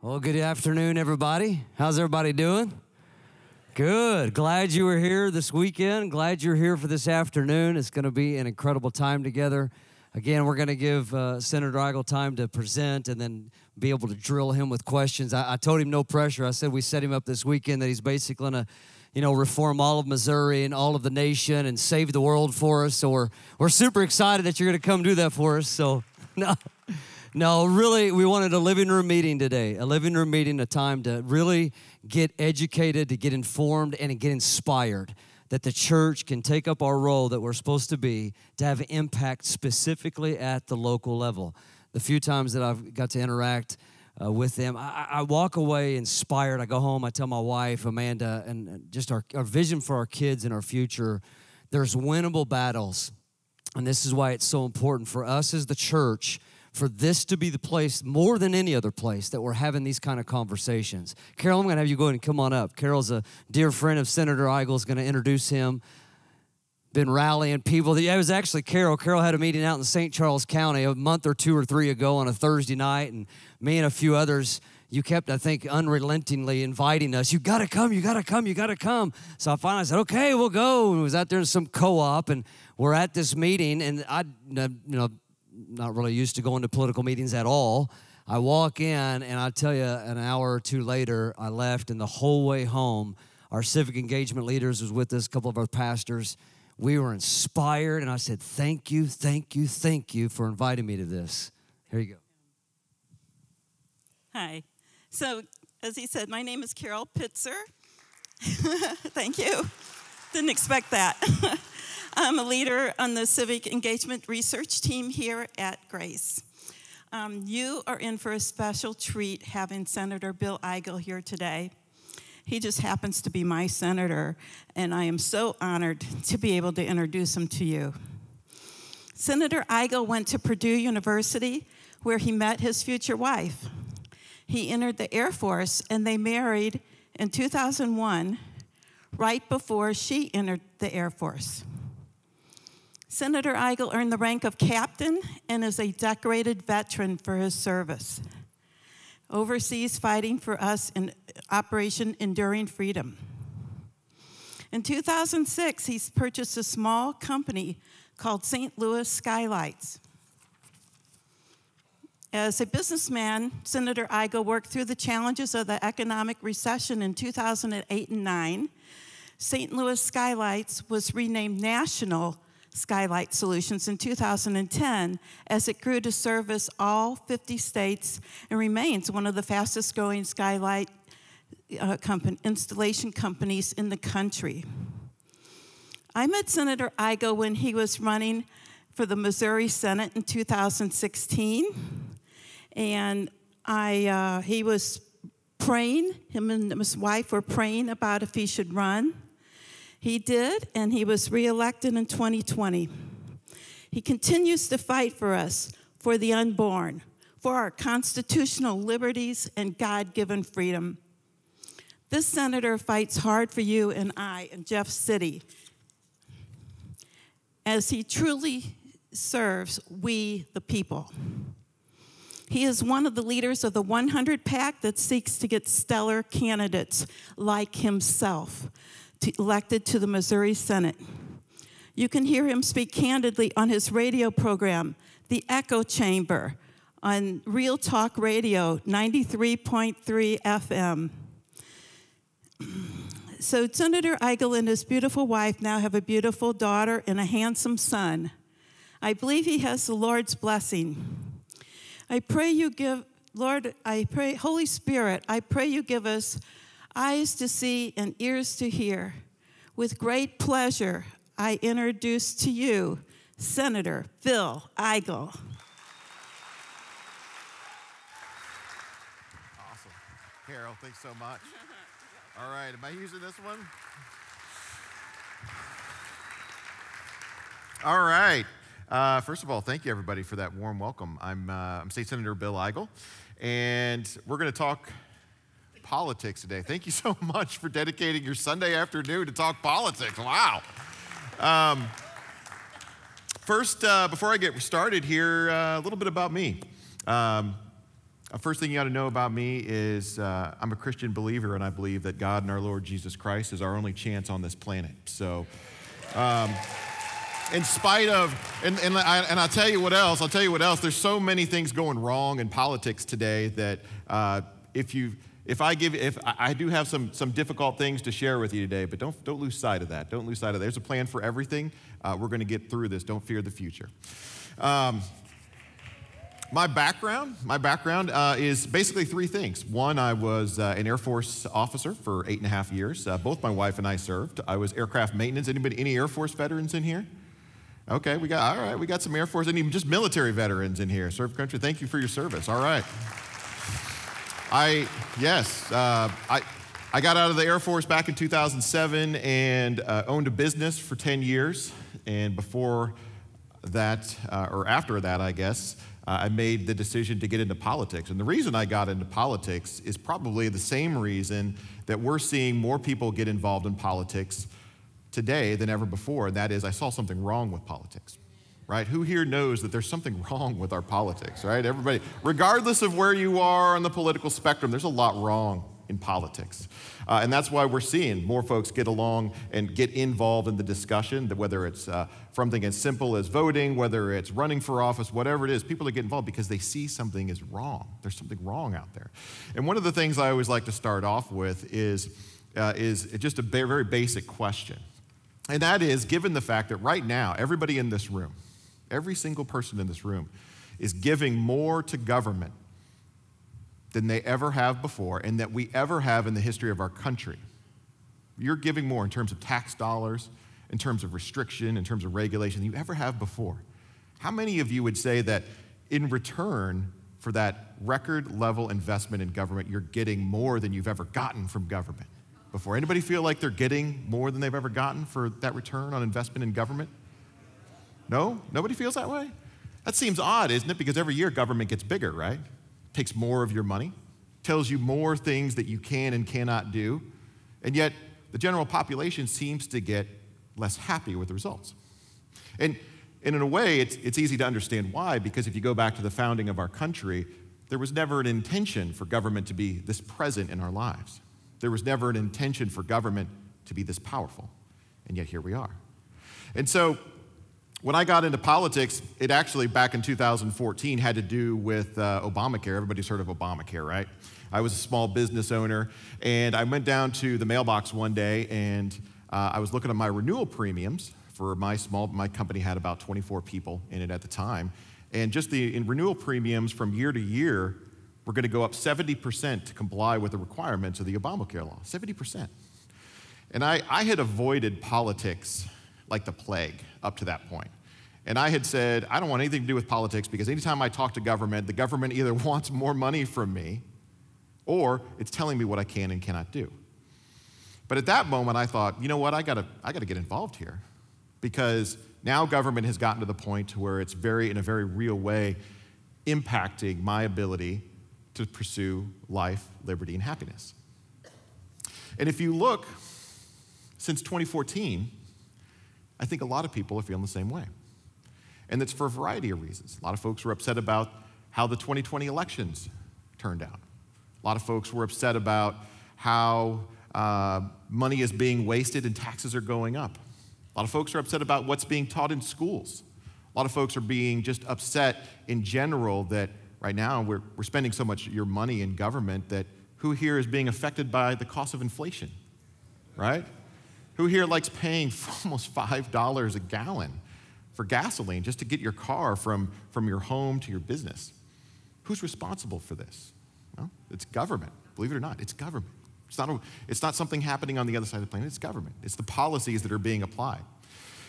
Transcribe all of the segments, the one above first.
Well, good afternoon, everybody. How's everybody doing? Good. Glad you were here this weekend. Glad you're here for this afternoon. It's going to be an incredible time together. Again, we're going to give Senator Eigel time to present and then be able to drill him with questions. I told him no pressure. I said we set him up this weekend that he's basically going to, reform all of Missouri and all of the nation and save the world for us. So we're super excited that you're going to come do that for us. So, No, really, we wanted a living room meeting today, a time to really get educated, to get informed, and to get inspired, that the church can take up our role that we're supposed to be to have impact specifically at the local level. The few times that I've got to interact with them, I walk away inspired. I go home, I tell my wife, Amanda, and just our vision for our kids and our future. There's winnable battles, and this is why it's so important for us as the church for this to be the place, more than any other place, that we're having these kind of conversations. Carol, I'm going to have you go ahead and come on up. Carol's a dear friend of Senator Eigel, is going to introduce him. Been rallying people. It was actually Carol. Carol had a meeting out in St. Charles County a month or two or three ago on a Thursday night, and me and a few others, you kept, I think, unrelentingly inviting us. You got to come, you got to come, you got to come. So I finally said, okay, we'll go. And we was out there in some co-op, and we're at this meeting, and not really used to going to political meetings at all. I walk in, and I tell you, an hour or two later, I left, and the whole way home, our civic engagement leaders was with us, a couple of our pastors. We were inspired, and I said, thank you, thank you, thank you for inviting me to this. Here you go. Hi. So, as he said, my name is Carol Pitzer. Thank you. Didn't expect that. I'm a leader on the Civic Engagement Research team here at Grace. You are in for a special treat having Senator Bill Eigel here today. He just happens to be my senator, and I am so honored to be able to introduce him to you. Senator Eigel went to Purdue University, where he met his future wife. He entered the Air Force, and they married in 2001, right before she entered the Air Force. Senator Eigel earned the rank of captain and is a decorated veteran for his service, overseas fighting for us in Operation Enduring Freedom. In 2006, he purchased a small company called St. Louis Skylights. As a businessman, Senator Eigel worked through the challenges of the economic recession in 2008 and 9. St. Louis Skylights was renamed National Skylight Solutions in 2010 as it grew to service all 50 states and remains one of the fastest growing skylight installation companies in the country. I met Senator Eigel when he was running for the Missouri Senate in 2016, and he was praying, him and his wife were praying about if he should run. He did, and he was reelected in 2020. He continues to fight for us, for the unborn, for our constitutional liberties and God-given freedom. This senator fights hard for you and I in Jeff City, as he truly serves we, the people. He is one of the leaders of the 100 PAC that seeks to get stellar candidates like himself elected to the Missouri Senate. You can hear him speak candidly on his radio program, The Echo Chamber, on Real Talk Radio, 93.3 FM. So Senator Eigel and his beautiful wife now have a beautiful daughter and a handsome son. I believe he has the Lord's blessing. I pray you give, Lord, Holy Spirit, I pray you give us eyes to see and ears to hear. With great pleasure, I introduce to you Senator Bill Eigel. Awesome. Carol, thanks so much. All right, am I using this one? All right. First of all, thank you, everybody, for that warm welcome. I'm State Senator Bill Eigel, and we're going to talk politics today. Thank you so much for dedicating your Sunday afternoon to talk politics. Wow. First, before I get started here, a little bit about me. First thing you ought to know about me is I'm a Christian believer, and I believe that God and our Lord Jesus Christ is our only chance on this planet. So, in spite of, and I'll tell you what else. There's so many things going wrong in politics today that if I do have some difficult things to share with you today, but don't lose sight of that. Don't lose sight of that. There's a plan for everything. We're going to get through this. Don't fear the future. My background is basically three things. One, I was an Air Force officer for 8.5 years. Both my wife and I served. I was aircraft maintenance. Any Air Force veterans in here? Okay, we got some Air Force and even just military veterans in here. Serve country. Thank you for your service. All right. I got out of the Air Force back in 2007 and owned a business for 10 years. And before that, or after that, I guess, I made the decision to get into politics. And the reason I got into politics is probably the same reason that we're seeing more people get involved in politics today than ever before, and that is I saw something wrong with politics, right? Who here knows that there's something wrong with our politics, right? Everybody, regardless of where you are on the political spectrum, there's a lot wrong in politics. And that's why we're seeing more folks get along and get involved in the discussion, that whether it's something as simple as voting, whether it's running for office, whatever it is, people are getting involved because they see something is wrong. There's something wrong out there. And one of the things I always like to start off with is just a very basic question. And that is, given the fact that right now, everybody in this room, every single person in this room is giving more to government than they ever have before and that we ever have in the history of our country. You're giving more in terms of tax dollars, in terms of restriction, in terms of regulation than you ever have before. How many of you would say that in return for that record level investment in government, you're getting more than you've ever gotten from government before? Anybody feel like they're getting more than they've ever gotten for that return on investment in government? No? Nobody feels that way? That seems odd, isn't it? Because every year government gets bigger, right? Takes more of your money, tells you more things that you can and cannot do, and yet the general population seems to get less happy with the results. And in a way, it's easy to understand why, because if you go back to the founding of our country, there was never an intention for government to be this present in our lives. There was never an intention for government to be this powerful, and yet here we are. And so when I got into politics, it actually, back in 2014, had to do with Obamacare. Everybody's heard of Obamacare, right? I was a small business owner, and I went down to the mailbox one day, and I was looking at my renewal premiums for my company had about 24 people in it at the time, and just in renewal premiums from year to year, we're going to go up 70% to comply with the requirements of the Obamacare law, 70%. And I had avoided politics like the plague up to that point. And I had said, I don't want anything to do with politics because anytime I talk to government, the government either wants more money from me or it's telling me what I can and cannot do. But at that moment, I thought, you know what, I gotta get involved here because now government has gotten to the point where it's in a very real way impacting my ability to pursue life, liberty, and happiness. And if you look, since 2014, I think a lot of people are feeling the same way. And it's for a variety of reasons. A lot of folks were upset about how the 2020 elections turned out. A lot of folks were upset about how money is being wasted and taxes are going up. A lot of folks are upset about what's being taught in schools. A lot of folks are being just upset in general that right now we're spending so much of your money in government that who here is being affected by the cost of inflation, right? Who here likes paying almost $5 a gallon for gasoline just to get your car from your home to your business? Who's responsible for this? Well, it's government. Believe it or not, it's government. It's not something happening on the other side of the planet. It's government. It's the policies that are being applied.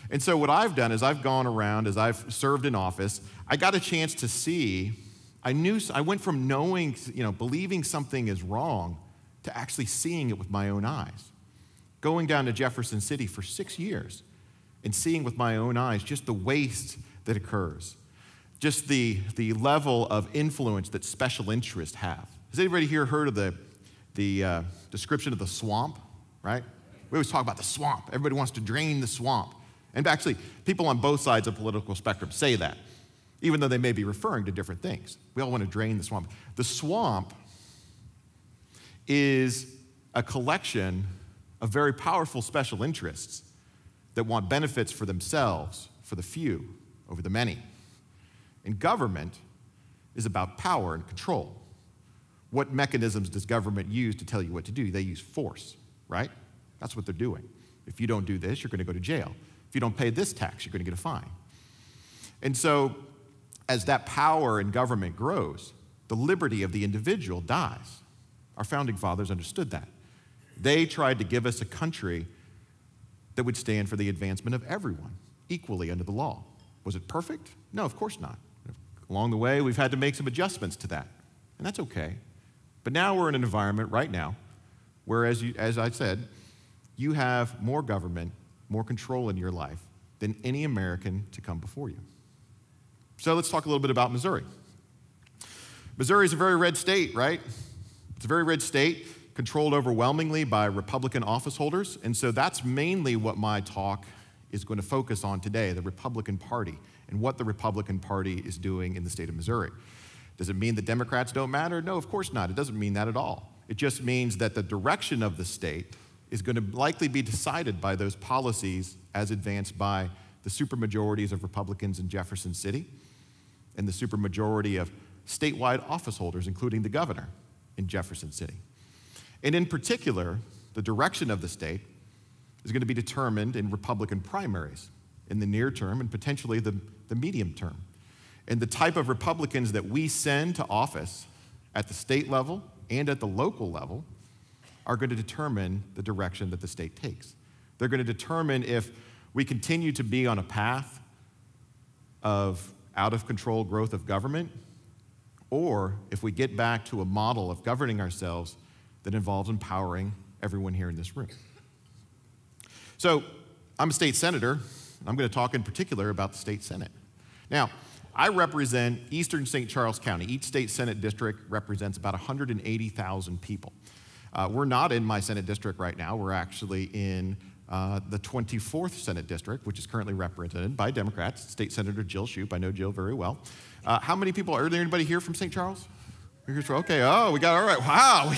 And so what I've done is I've gone around, as I've served in office, I got a chance to see, I went from knowing, believing something is wrong to actually seeing it with my own eyes. Going down to Jefferson City for 6 years and seeing with my own eyes just the waste that occurs, just the level of influence that special interests have. Has anybody here heard of the description of the swamp, right? We always talk about the swamp. Everybody wants to drain the swamp. And actually, people on both sides of the political spectrum say that. even though they may be referring to different things. We all want to drain the swamp. The swamp is a collection of very powerful special interests that want benefits for themselves, for the few, over the many. And government is about power and control. What mechanisms does government use to tell you what to do? They use force, right? That's what they're doing. If you don't do this, you're going to go to jail. If you don't pay this tax, you're going to get a fine. And so, as that power in government grows, the liberty of the individual dies. Our founding fathers understood that. They tried to give us a country that would stand for the advancement of everyone, equally under the law. Was it perfect? No, of course not. Along the way, we've had to make some adjustments to that, and that's okay. But now we're in an environment right now where, as I said, you have more government, more control in your life than any American to come before you. So let's talk a little bit about Missouri. Missouri is a very red state, right? It's a very red state, controlled overwhelmingly by Republican office holders, and so that's mainly what my talk is going to focus on today, the Republican Party, and what the Republican Party is doing in the state of Missouri. Does it mean that Democrats don't matter? No, of course not. It doesn't mean that at all. It just means that the direction of the state is going to likely be decided by those policies as advanced by the supermajorities of Republicans in Jefferson City and the supermajority of statewide office holders, including the governor in Jefferson City. And in particular, the direction of the state is going to be determined in Republican primaries in the near term and potentially the medium term. And the type of Republicans that we send to office at the state level and at the local level are going to determine the direction that the state takes. They're going to determine if we continue to be on a path of out-of-control growth of government, or if we get back to a model of governing ourselves that involves empowering everyone here in this room. So I'm a state senator. I'm going to talk in particular about the state Senate. Now, I represent Eastern St. Charles County. Each state Senate district represents about 180,000 people. We're not in my Senate district right now. We're actually in the 24th Senate district, which is currently represented by Democrats, State Senator Jill Shoup. I know Jill very well. How many people, are there anybody here from St. Charles? Okay, oh, we got, all right, wow,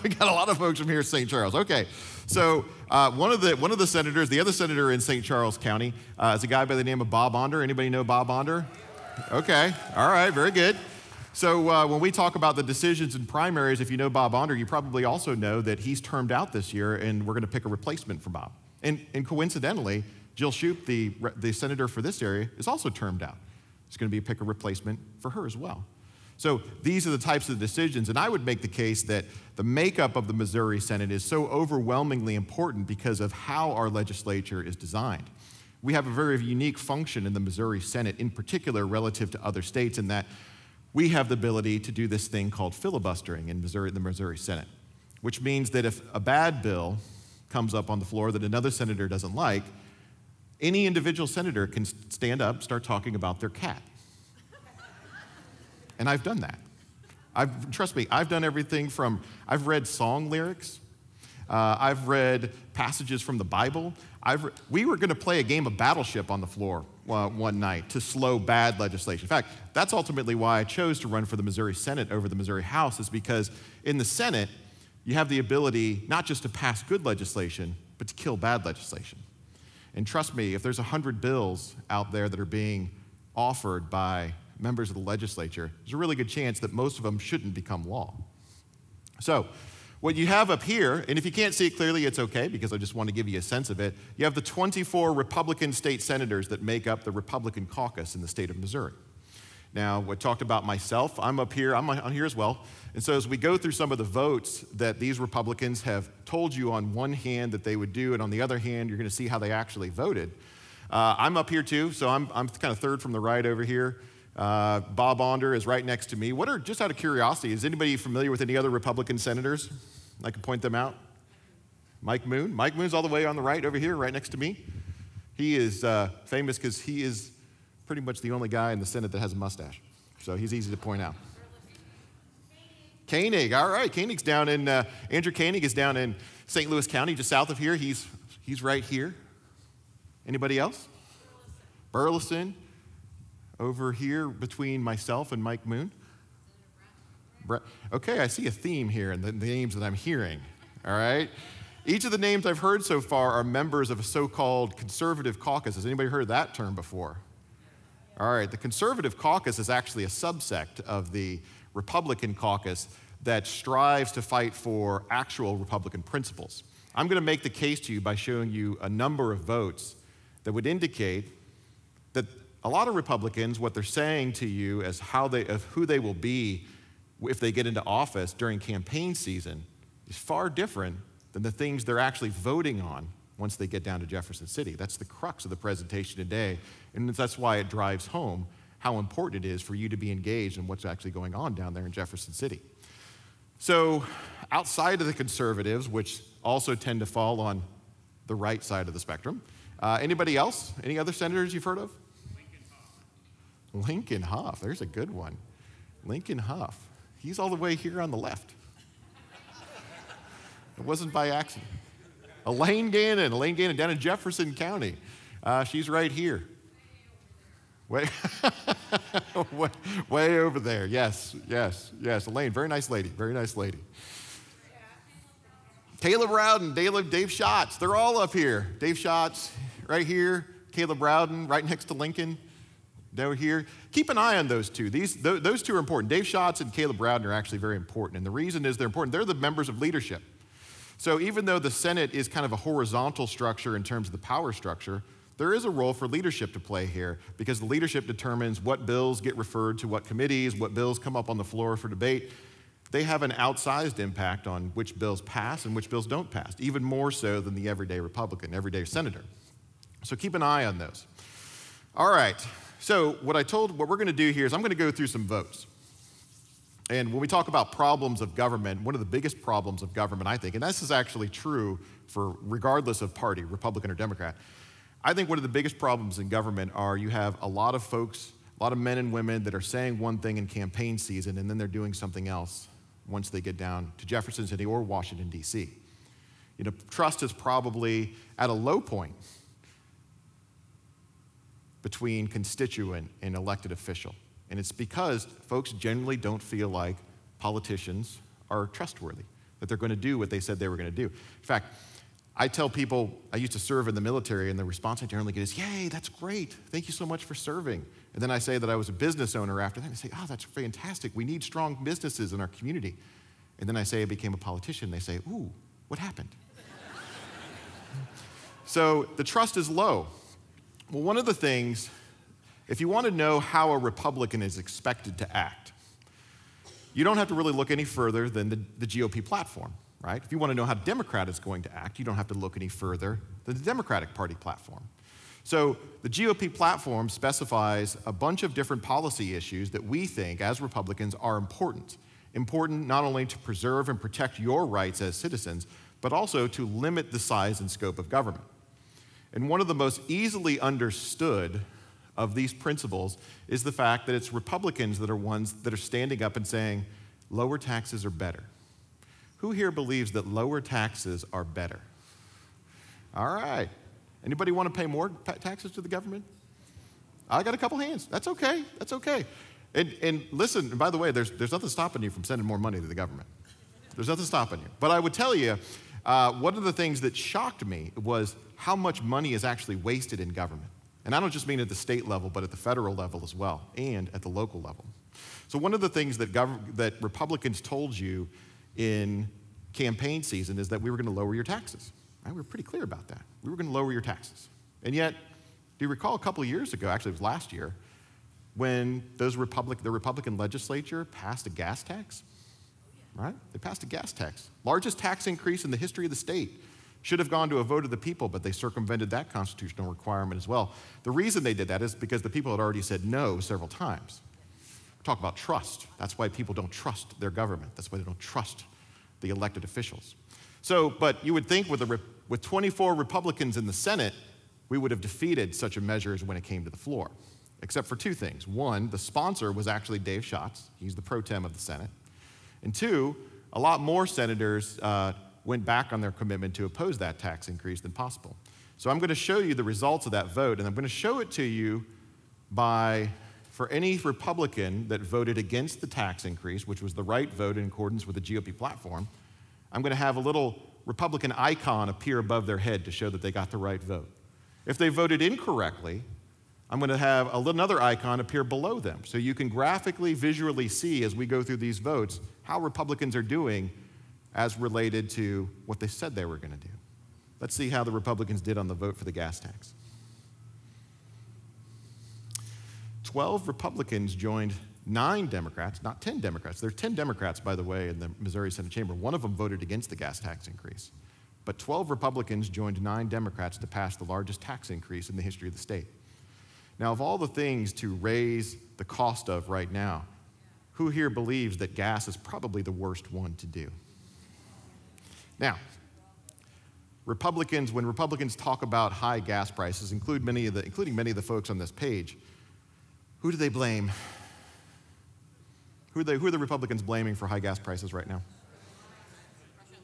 we got a lot of folks from here in St. Charles. Okay, so one of the senators, the other senator in St. Charles County is a guy by the name of Bob Onder. Anybody know Bob Onder? Okay, all right, very good. So when we talk about the decisions in primaries, if you know Bob Onder, you probably also know that he's termed out this year, and we're going to pick a replacement for Bob. And coincidentally, Jill Shoup, the senator for this area, is also termed out. It's going to be pick a replacement for her as well. So these are the types of decisions, and I would make the case that the makeup of the Missouri Senate is so overwhelmingly important because of how our legislature is designed. We have a very unique function in the Missouri Senate, in particular relative to other states, in that we have the ability to do this thing called filibustering in Missouri, the Missouri Senate, which means that if a bad bill comes up on the floor that another senator doesn't like, any individual senator can stand up, start talking about their cat. And I've done that. Trust me, I've done everything from, I've read song lyrics, I've read passages from the Bible. We were going to play a game of Battleship on the floor one night to slow bad legislation. In fact, that's ultimately why I chose to run for the Missouri Senate over the Missouri House, is because in the Senate, you have the ability not just to pass good legislation, but to kill bad legislation. And trust me, if there's 100 bills out there that are being offered by members of the legislature, there's a really good chance that most of them shouldn't become law. So what you have up here, and if you can't see it clearly, it's okay, because I just want to give you a sense of it. You have the 24 Republican state senators that make up the Republican caucus in the state of Missouri. Now, we talked about myself. I'm up here, I'm on here as well. And so as we go through some of the votes that these Republicans have told you on one hand that they would do, and on the other hand, you're going to see how they actually voted. I'm up here too, so I'm kind of third from the right over here. Bob Onder is right next to me. Just out of curiosity, is anybody familiar with any other Republican senators? I can point them out. Mike Moon. Mike Moon's all the way on the right over here, right next to me. He is famous because he is pretty much the only guy in the Senate that has a mustache. So he's easy to point out. Koenig, all right. Koenig's down in, Andrew Koenig is down in St. Louis County, just south of here. He's right here. Anybody else? Burleson. over here between myself and Mike Moon? Okay, I see a theme here in the names that I'm hearing, all right? Each of the names I've heard so far are members of a so-called conservative caucus. Has anybody heard that term before? All right, the conservative caucus is actually a subsect of the Republican caucus that strives to fight for actual Republican principles. I'm going to make the case to you by showing you a number of votes that would indicate that a lot of Republicans, what they're saying to you as of who they will be if they get into office during campaign season is far different than the things they're actually voting on once they get down to Jefferson City. That's the crux of the presentation today, and that's why it drives home how important it is for you to be engaged in what's actually going on down there in Jefferson City. So outside of the conservatives, which also tend to fall on the right side of the spectrum, anybody else? Any other senators you've heard of? Lincoln Hough, there's a good one. Lincoln Hough. He's all the way here on the left. It wasn't by accident. Elaine Gannon down in Jefferson County. She's right here. Way over there. Yes. Elaine, very nice lady. Caleb Rowden, Dave Schatz, they're all up here. Dave Schatz, right here. Caleb Rowden, right next to Lincoln. Down here. Keep an eye on those two. Those two are important. Dave Schatz and Caleb Rowden are actually very important. And the reason is they're important. They're the members of leadership. So even though the Senate is kind of a horizontal structure in terms of the power structure, there is a role for leadership to play here because the leadership determines what bills get referred to what committees, what bills come up on the floor for debate. They have an outsized impact on which bills pass and which bills don't pass, even more so than the everyday Republican, everyday senator. So keep an eye on those. All right, so what we're going to do here is I'm going to go through some votes. And when we talk about problems of government, one of the biggest problems of government, I think, and this is actually true for regardless of party, Republican or Democrat, I think one of the biggest problems in government are you have a lot of folks, a lot of men and women that are saying one thing in campaign season and then they're doing something else once they get down to Jefferson City or Washington, D.C. You know, trust is probably at a low point between constituent and elected official. And it's because folks generally don't feel like politicians are trustworthy, that they're going to do what they said they were going to do. In fact, I tell people, I used to serve in the military, and the response I generally get is, yay, that's great. Thank you so much for serving. And then I say that I was a business owner after that, and they say, oh, that's fantastic. We need strong businesses in our community. And then I say I became a politician, and they say, ooh, what happened? So the trust is low. Well, one of the things, if you want to know how a Republican is expected to act, you don't have to really look any further than the GOP platform, right? If you want to know how a Democrat is going to act, you don't have to look any further than the Democratic Party platform. So the GOP platform specifies a bunch of different policy issues that we think, as Republicans, are important. Important not only to preserve and protect your rights as citizens, but also to limit the size and scope of government. And one of the most easily understood of these principles is the fact that it's Republicans that are ones that are standing up and saying, lower taxes are better. Who here believes that lower taxes are better? All right. Anybody want to pay more taxes to the government? I got a couple hands. That's okay. That's okay. And listen, by the way, there's nothing stopping you from sending more money to the government. There's nothing stopping you. But I would tell you, one of the things that shocked me was how much money is actually wasted in government. And I don't just mean at the state level, but at the federal level as well, and at the local level. So one of the things that Republicans told you in campaign season is that we were going to lower your taxes. Right? We were pretty clear about that. We were going to lower your taxes. And yet, do you recall a couple of years ago, actually it was last year, when the Republican legislature passed a gas tax? Right? They passed a gas tax. Largest tax increase in the history of the state. Should have gone to a vote of the people, but they circumvented that constitutional requirement as well. The reason they did that is because the people had already said no several times. Talk about trust. That's why people don't trust their government. That's why they don't trust the elected officials. So, but you would think with 24 Republicans in the Senate, we would have defeated such a measure as when it came to the floor, except for two things. One, the sponsor was actually Dave Schatz. He's the pro tem of the Senate. And two, a lot more senators went back on their commitment to oppose that tax increase than possible. So I'm going to show you the results of that vote, and I'm going to show it to you by for any Republican that voted against the tax increase, which was the right vote in accordance with the GOP platform, I'm going to have a little Republican icon appear above their head to show that they got the right vote. If they voted incorrectly, I'm going to have another icon appear below them. So you can graphically, visually see as we go through these votes how Republicans are doing as related to what they said they were going to do. Let's see how the Republicans did on the vote for the gas tax. 12 Republicans joined 9 Democrats, not 10 Democrats. There are 10 Democrats, by the way, in the Missouri Senate chamber. One of them voted against the gas tax increase. But 12 Republicans joined 9 Democrats to pass the largest tax increase in the history of the state. Now, of all the things to raise the cost of right now, who here believes that gas is probably the worst one to do? Now, when Republicans talk about high gas prices, including many of the folks on this page, who do they blame? Who are the Republicans blaming for high gas prices right now?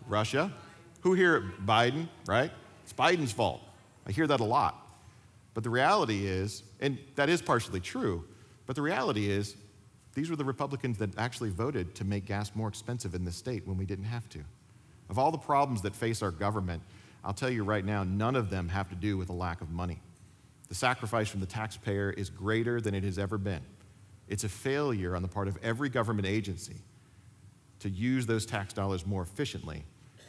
Russia. Who here? Biden, right? It's Biden's fault. I hear that a lot. But the reality is, and that is partially true, but the reality is these were the Republicans that actually voted to make gas more expensive in this state when we didn't have to. Of all the problems that face our government, I'll tell you right now, none of them have to do with a lack of money. The sacrifice from the taxpayer is greater than it has ever been. It's a failure on the part of every government agency to use those tax dollars more efficiently,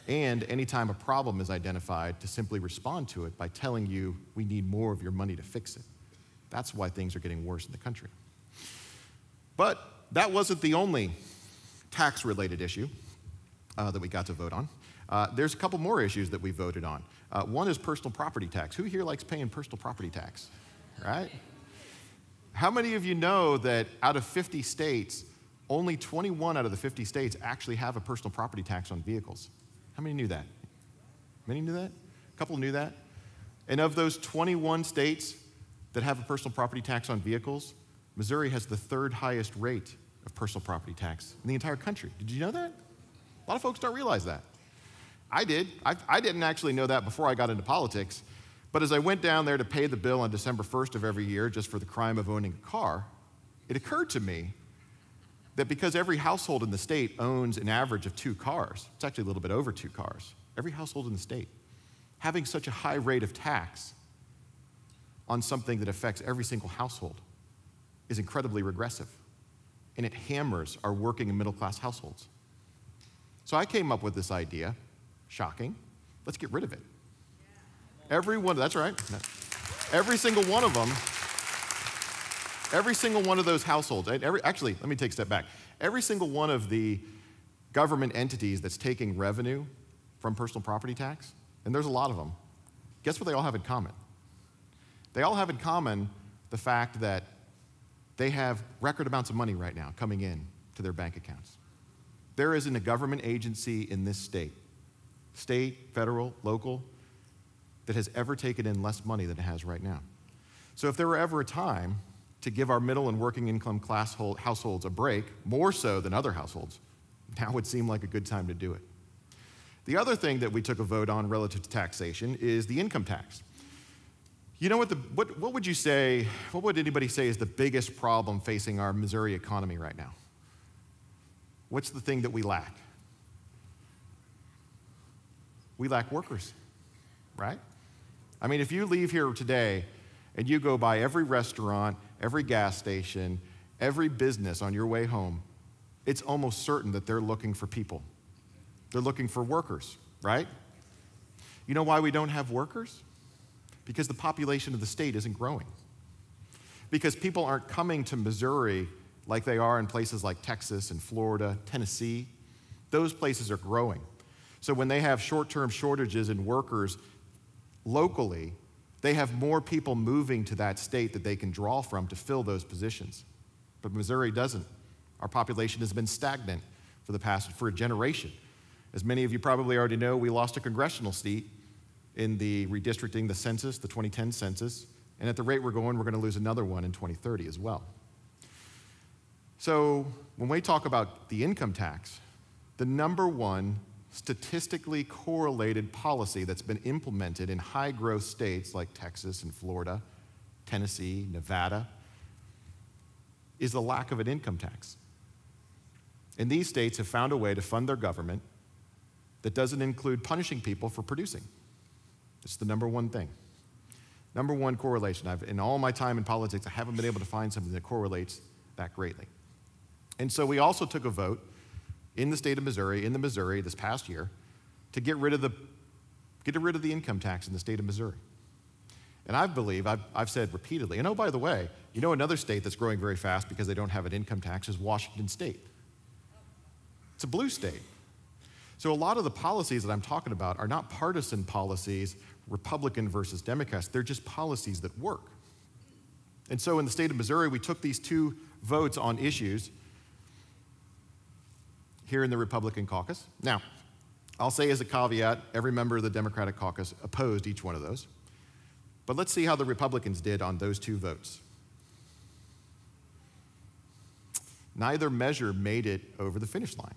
and anytime a problem is identified, to simply respond to it by telling you we need more of your money to fix it. That's why things are getting worse in the country. But that wasn't the only tax-related issue that we got to vote on. There's a couple more issues that we voted on. One is personal property tax. Who here likes paying personal property tax, right? How many of you know that out of 50 states, only 21 out of the 50 states actually have a personal property tax on vehicles? How many knew that? Many knew that? A couple knew that? And of those 21 states that have a personal property tax on vehicles, Missouri has the 3rd highest rate of personal property tax in the entire country. Did you know that? A lot of folks don't realize that. I did. I didn't actually know that before I got into politics, but as I went down there to pay the bill on December 1st of every year just for the crime of owning a car, it occurred to me that because every household in the state owns an average of 2 cars, it's actually a little bit over 2 cars, every household in the state, having such a high rate of tax on something that affects every single household is incredibly regressive, and it hammers our working and middle-class households. So I came up with this idea, shocking, let's get rid of it. That's right, every single one of them, every single one of those households, actually, let me take a step back. Every single one of the government entities that's taking revenue from personal property tax, and there's a lot of them, guess what they all have in common? They all have in common the fact that they have record amounts of money right now coming in to their bank accounts. There isn't a government agency in this state, federal, local, that has ever taken in less money than it has right now. So if there were ever a time to give our middle and working income class households a break, more so than other households, now would seem like a good time to do it. The other thing that we took a vote on relative to taxation is the income tax. You know what would you say, what would anybody say is the biggest problem facing our Missouri economy right now? What's the thing that we lack? We lack workers, right? I mean, if you leave here today and you go by every restaurant, every gas station, every business on your way home, it's almost certain that they're looking for people. They're looking for workers, right? You know why we don't have workers? Because the population of the state isn't growing. Because people aren't coming to Missouri like they are in places like Texas and Florida, Tennessee. Those places are growing. So when they have short-term shortages in workers locally, they have more people moving to that state that they can draw from to fill those positions. But Missouri doesn't. Our population has been stagnant for a generation. As many of you probably already know, we lost a congressional seat in the redistricting, the census, the 2010 census, and at the rate we're going to lose another one in 2030 as well. So when we talk about the income tax, the number one statistically correlated policy that's been implemented in high-growth states like Texas and Florida, Tennessee, Nevada, is the lack of an income tax. And these states have found a way to fund their government that doesn't include punishing people for producing. It's the number one thing. Number one correlation. In all my time in politics, I haven't been able to find something that correlates that greatly. And so we also took a vote in the state of Missouri, this past year, to get rid of the income tax in the state of Missouri. And I've said repeatedly, and oh, by the way, you know another state that's growing very fast because they don't have an income tax is Washington State. It's a blue state. So a lot of the policies that I'm talking about are not partisan policies, Republican versus Democrats. They're just policies that work. And so in the state of Missouri, we took these two votes on issues here in the Republican caucus. Now, I'll say as a caveat, every member of the Democratic caucus opposed each one of those. But let's see how the Republicans did on those two votes. Neither measure made it over the finish line.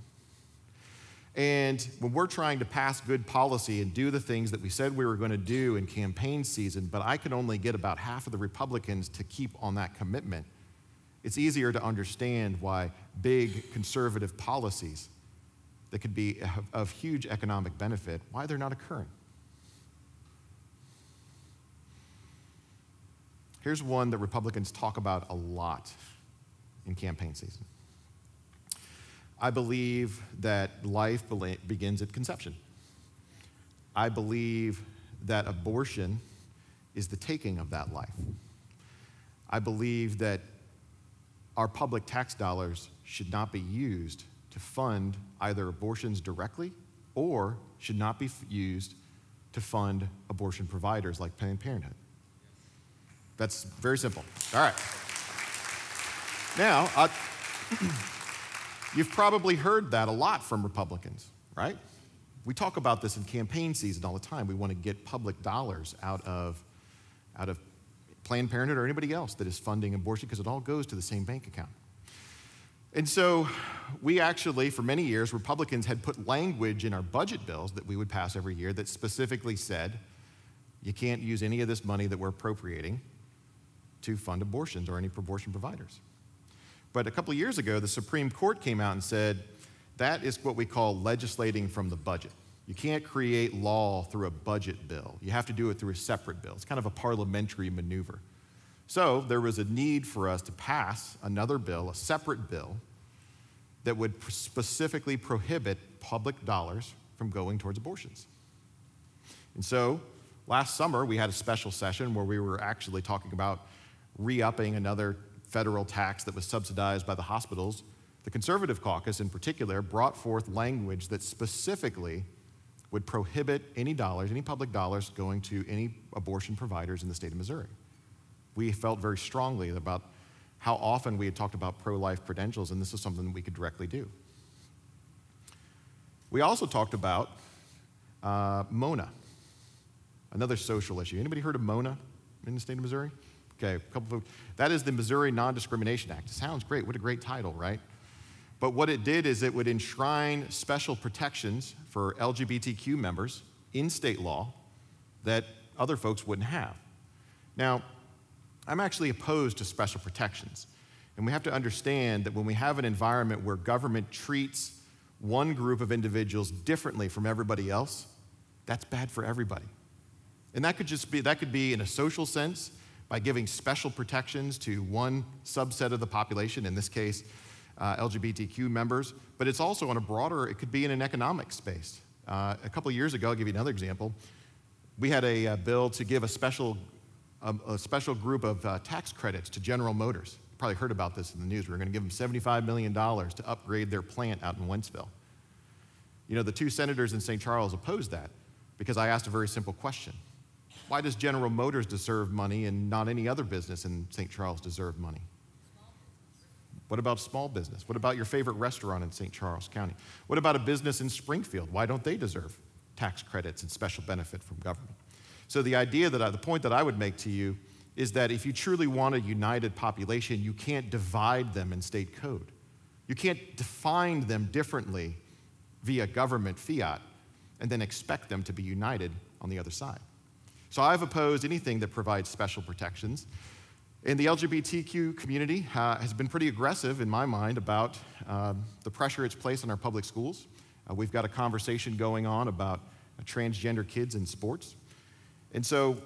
And when we're trying to pass good policy and do the things that we said we were going to do in campaign season, but I could only get about half of the Republicans to keep on that commitment, it's easier to understand why big conservative policies that could be of huge economic benefit, why they're not occurring. Here's one that Republicans talk about a lot in campaign season. I believe that life begins at conception. I believe that abortion is the taking of that life. I believe that our public tax dollars should not be used to fund either abortions directly or should not be used to fund abortion providers like Planned Parenthood. That's very simple. All right. Now, you've probably heard that a lot from Republicans, right? We talk about this in campaign season all the time. We want to get public dollars out of Planned Parenthood or anybody else that is funding abortion because it all goes to the same bank account. And so we actually, for many years, Republicans had put language in our budget bills that we would pass every year that specifically said, you can't use any of this money that we're appropriating to fund abortions or any abortion providers. But a couple of years ago, the Supreme Court came out and said, that is what we call legislating from the budget. You can't create law through a budget bill. You have to do it through a separate bill. It's kind of a parliamentary maneuver. So there was a need for us to pass another bill, a separate bill, that would specifically prohibit public dollars from going towards abortions. And so last summer, we had a special session where we were actually talking about re-upping another federal tax that was subsidized by the hospitals. The Conservative Caucus, in particular, brought forth language that specifically would prohibit any dollars, any public dollars, going to any abortion providers in the state of Missouri. We felt very strongly about how often we had talked about pro-life credentials, and this is something that we could directly do. We also talked about MONA, another social issue. Anybody heard of MONA in the state of Missouri? Okay, that is the Missouri Non-Discrimination Act. It sounds great. What a great title, right? But what it did is it would enshrine special protections for LGBTQ members in state law that other folks wouldn't have. Now, I'm actually opposed to special protections. And we have to understand that when we have an environment where government treats one group of individuals differently from everybody else, that's bad for everybody. And that could be in a social sense by giving special protections to one subset of the population, in this case, LGBTQ members, but it's also on a broader, it could be in an economic space. A couple of years ago, I'll give you another example, we had a bill to give a special group of tax credits to General Motors. You probably heard about this in the news. We were going to give them $75 million to upgrade their plant out in Wentzville. You know, the two senators in St. Charles opposed that because I asked a very simple question. Why does General Motors deserve money and not any other business in St. Charles deserve money? What about small business? What about your favorite restaurant in St. Charles County? What about a business in Springfield? Why don't they deserve tax credits and special benefit from government? So the point that I would make to you is that if you truly want a united population, you can't divide them in state code. You can't define them differently via government fiat and then expect them to be united on the other side. So I've opposed anything that provides special protections. And the LGBTQ community has been pretty aggressive, in my mind, about the pressure it's placed on our public schools. We've got a conversation going on about transgender kids in sports. And so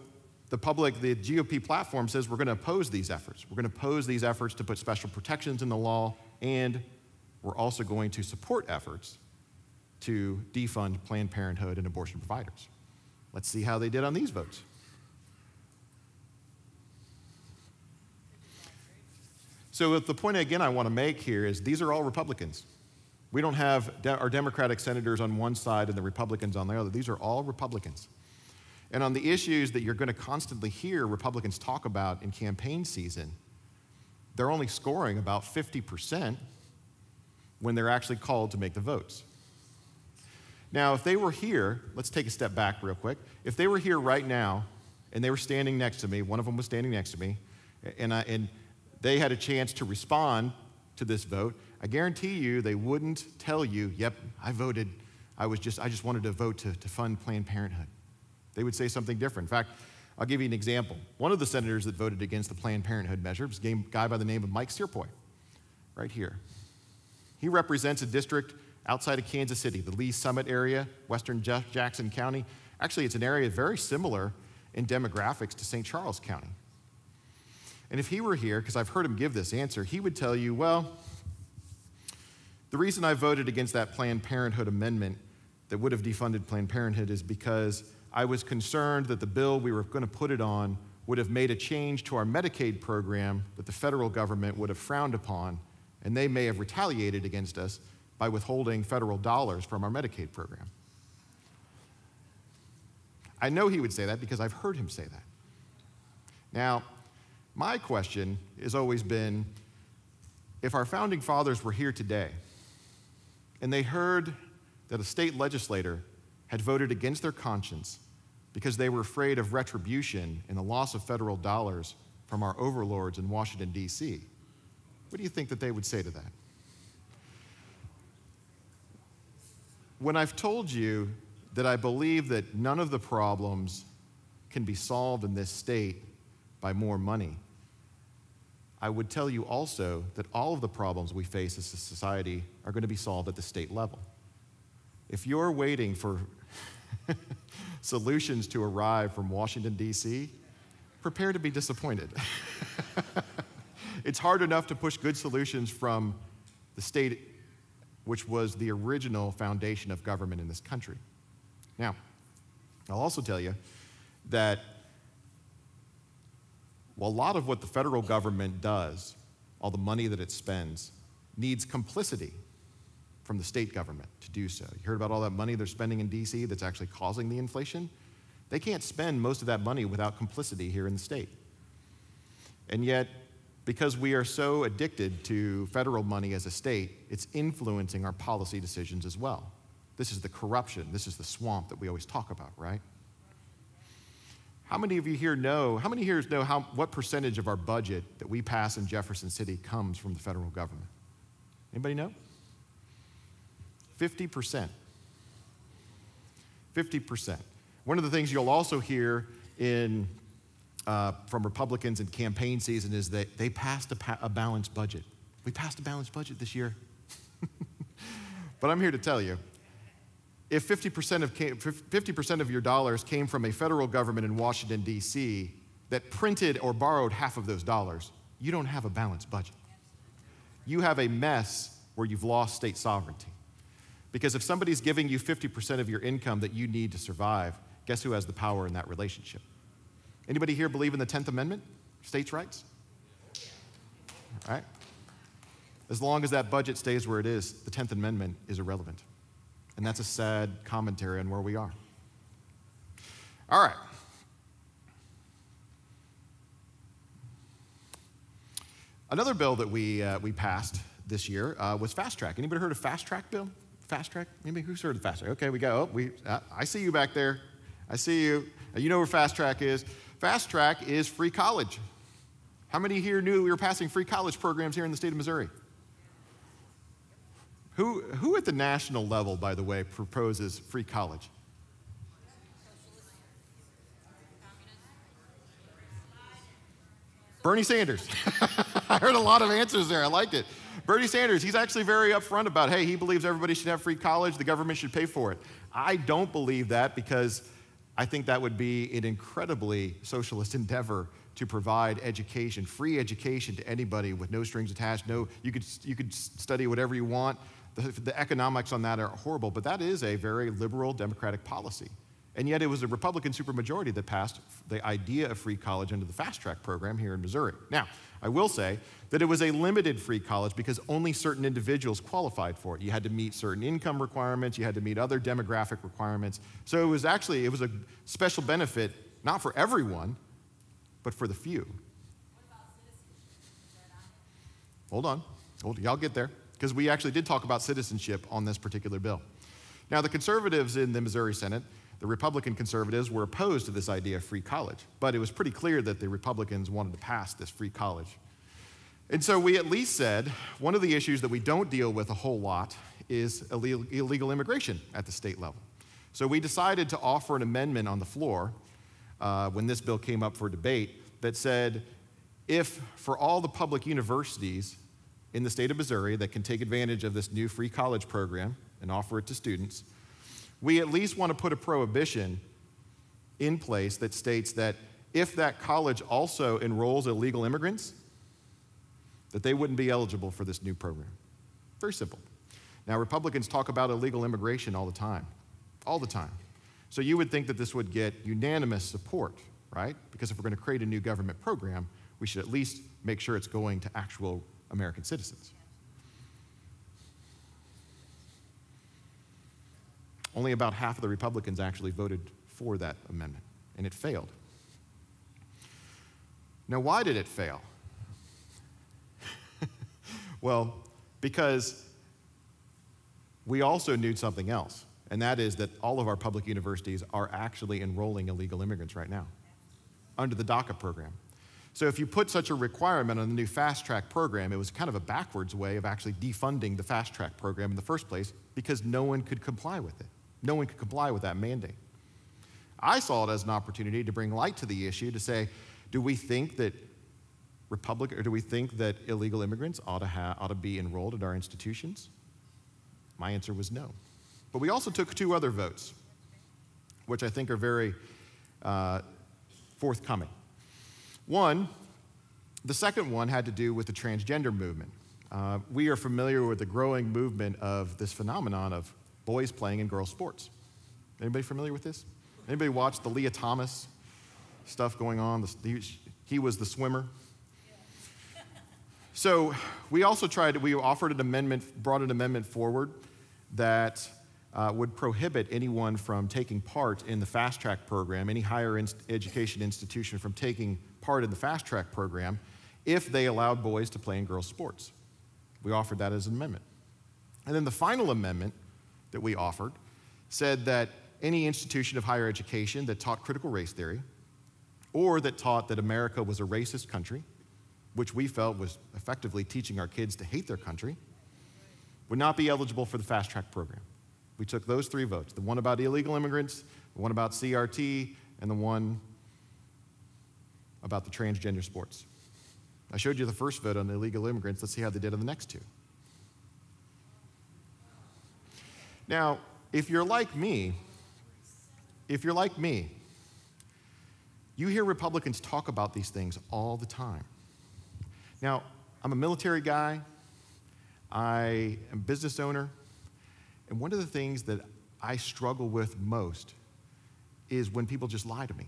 the GOP platform says we're going to oppose these efforts. We're going to oppose these efforts to put special protections in the law, and we're also going to support efforts to defund Planned Parenthood and abortion providers. Let's see how they did on these votes. So the point again I want to make here is these are all Republicans. We don't have our Democratic senators on one side and the Republicans on the other. These are all Republicans. And on the issues that you're going to constantly hear Republicans talk about in campaign season, they're only scoring about 50% when they're actually called to make the votes. Now, if they were here, let's take a step back real quick. If they were here right now and they were standing next to me, one of them was standing next to me, and they had a chance to respond to this vote, I guarantee you they wouldn't tell you, yep, I voted, I just wanted to vote to fund Planned Parenthood. They would say something different. In fact, I'll give you an example. One of the senators that voted against the Planned Parenthood measure was a guy by the name of Mike Searpoy, right here. He represents a district outside of Kansas City, the Lee Summit area, western Jackson County. Actually, it's an area very similar in demographics to St. Charles County. And if he were here, because I've heard him give this answer, he would tell you, well, the reason I voted against that Planned Parenthood amendment that would have defunded Planned Parenthood is because I was concerned that the bill we were going to put it on would have made a change to our Medicaid program that the federal government would have frowned upon, and they may have retaliated against us by withholding federal dollars from our Medicaid program. I know he would say that because I've heard him say that. Now, my question has always been, if our founding fathers were here today and they heard that a state legislator had voted against their conscience because they were afraid of retribution and the loss of federal dollars from our overlords in Washington, D.C., what do you think that they would say to that? When I've told you that I believe that none of the problems can be solved in this state by more money, I would tell you also that all of the problems we face as a society are going to be solved at the state level. If you're waiting for solutions to arrive from Washington, D.C., prepare to be disappointed. It's hard enough to push good solutions from the state, which was the original foundation of government in this country. Now, I'll also tell you that while a lot of what the federal government does, all the money that it spends, needs complicity from the state government to do so. You heard about all that money they're spending in D.C. that's actually causing the inflation? They can't spend most of that money without complicity here in the state. And yet, because we are so addicted to federal money as a state, it's influencing our policy decisions as well. This is the corruption, this is the swamp that we always talk about, right? How many of you here know, what percentage of our budget that we pass in Jefferson City comes from the federal government? Anybody know? 50%. 50%. One of the things you'll also hear from Republicans in campaign season is that they passed a balanced budget. We passed a balanced budget this year. But I'm here to tell you, if 50% of your dollars came from a federal government in Washington, D.C. that printed or borrowed half of those dollars, you don't have a balanced budget. You have a mess where you've lost state sovereignty. Because if somebody's giving you 50% of your income that you need to survive, guess who has the power in that relationship? Anybody here believe in the 10th Amendment, states' rights? All right? As long as that budget stays where it is, the 10th Amendment is irrelevant. And that's a sad commentary on where we are. All right. Another bill that we passed this year was Fast Track. Anybody heard of Fast Track bill? Fast Track? Anybody who's heard of Fast Track? Okay, we go. I see you back there. I see you. You know where Fast Track is. Fast Track is free college. How many here knew we were passing free college programs here in the state of Missouri? Who at the national level, by the way, proposes free college? Bernie Sanders. I heard a lot of answers there. I liked it. Bernie Sanders, he's actually very upfront about, hey, he believes everybody should have free college. The government should pay for it. I don't believe that because I think that would be an incredibly socialist endeavor to provide education, free education to anybody with no strings attached. No, you could study whatever you want. The economics on that are horrible, but that is a very liberal democratic policy. And yet it was a Republican supermajority that passed the idea of free college under the fast track program here in Missouri. Now, I will say that it was a limited free college because only certain individuals qualified for it. You had to meet certain income requirements, you had to meet other demographic requirements. So it was a special benefit, not for everyone, but for the few. What about citizenship? Hold on, y'all get there, because we actually did talk about citizenship on this particular bill. Now, the conservatives in the Missouri Senate, the Republican conservatives, were opposed to this idea of free college, but it was pretty clear that the Republicans wanted to pass this free college. And so we at least said one of the issues that we don't deal with a whole lot is illegal immigration at the state level. So we decided to offer an amendment on the floor when this bill came up for debate that said if for all the public universities in the state of Missouri that can take advantage of this new free college program and offer it to students, we at least want to put a prohibition in place that states that if that college also enrolls illegal immigrants, that they wouldn't be eligible for this new program. Very simple. Now, Republicans talk about illegal immigration all the time. So you would think that this would get unanimous support, right? Because if we're going to create a new government program, we should at least make sure it's going to actual American citizens. Only about half of the Republicans actually voted for that amendment, and it failed. Now, why did it fail? Well, because we also knew something else, and that is that all of our public universities are actually enrolling illegal immigrants right now under the DACA program. So if you put such a requirement on the new fast track program, it was kind of a backwards way of actually defunding the fast track program in the first place because no one could comply with it. No one could comply with that mandate. I saw it as an opportunity to bring light to the issue to say, do we think that illegal immigrants ought to be enrolled at our institutions? My answer was no. But we also took two other votes, which I think are very forthcoming. The second one had to do with the transgender movement. We are familiar with the growing movement of this phenomenon of boys playing in girls' sports. Anybody familiar with this? Anybody watch the Leah Thomas stuff going on? He was the swimmer. So we also brought an amendment forward that would prohibit anyone from taking part in the fast track program, any higher education institution from taking part in the fast track program if they allowed boys to play in girls' sports. We offered that as an amendment. And then the final amendment that we offered said that any institution of higher education that taught critical race theory or that taught that America was a racist country, which we felt was effectively teaching our kids to hate their country, would not be eligible for the fast track program. We took those three votes, the one about illegal immigrants, the one about CRT, and the one about the transgender sports. I showed you the first vote on the illegal immigrants. Let's see how they did on the next two. Now, if you're like me, you hear Republicans talk about these things all the time. Now, I'm a military guy, I am a business owner, and one of the things that I struggle with most is when people just lie to me.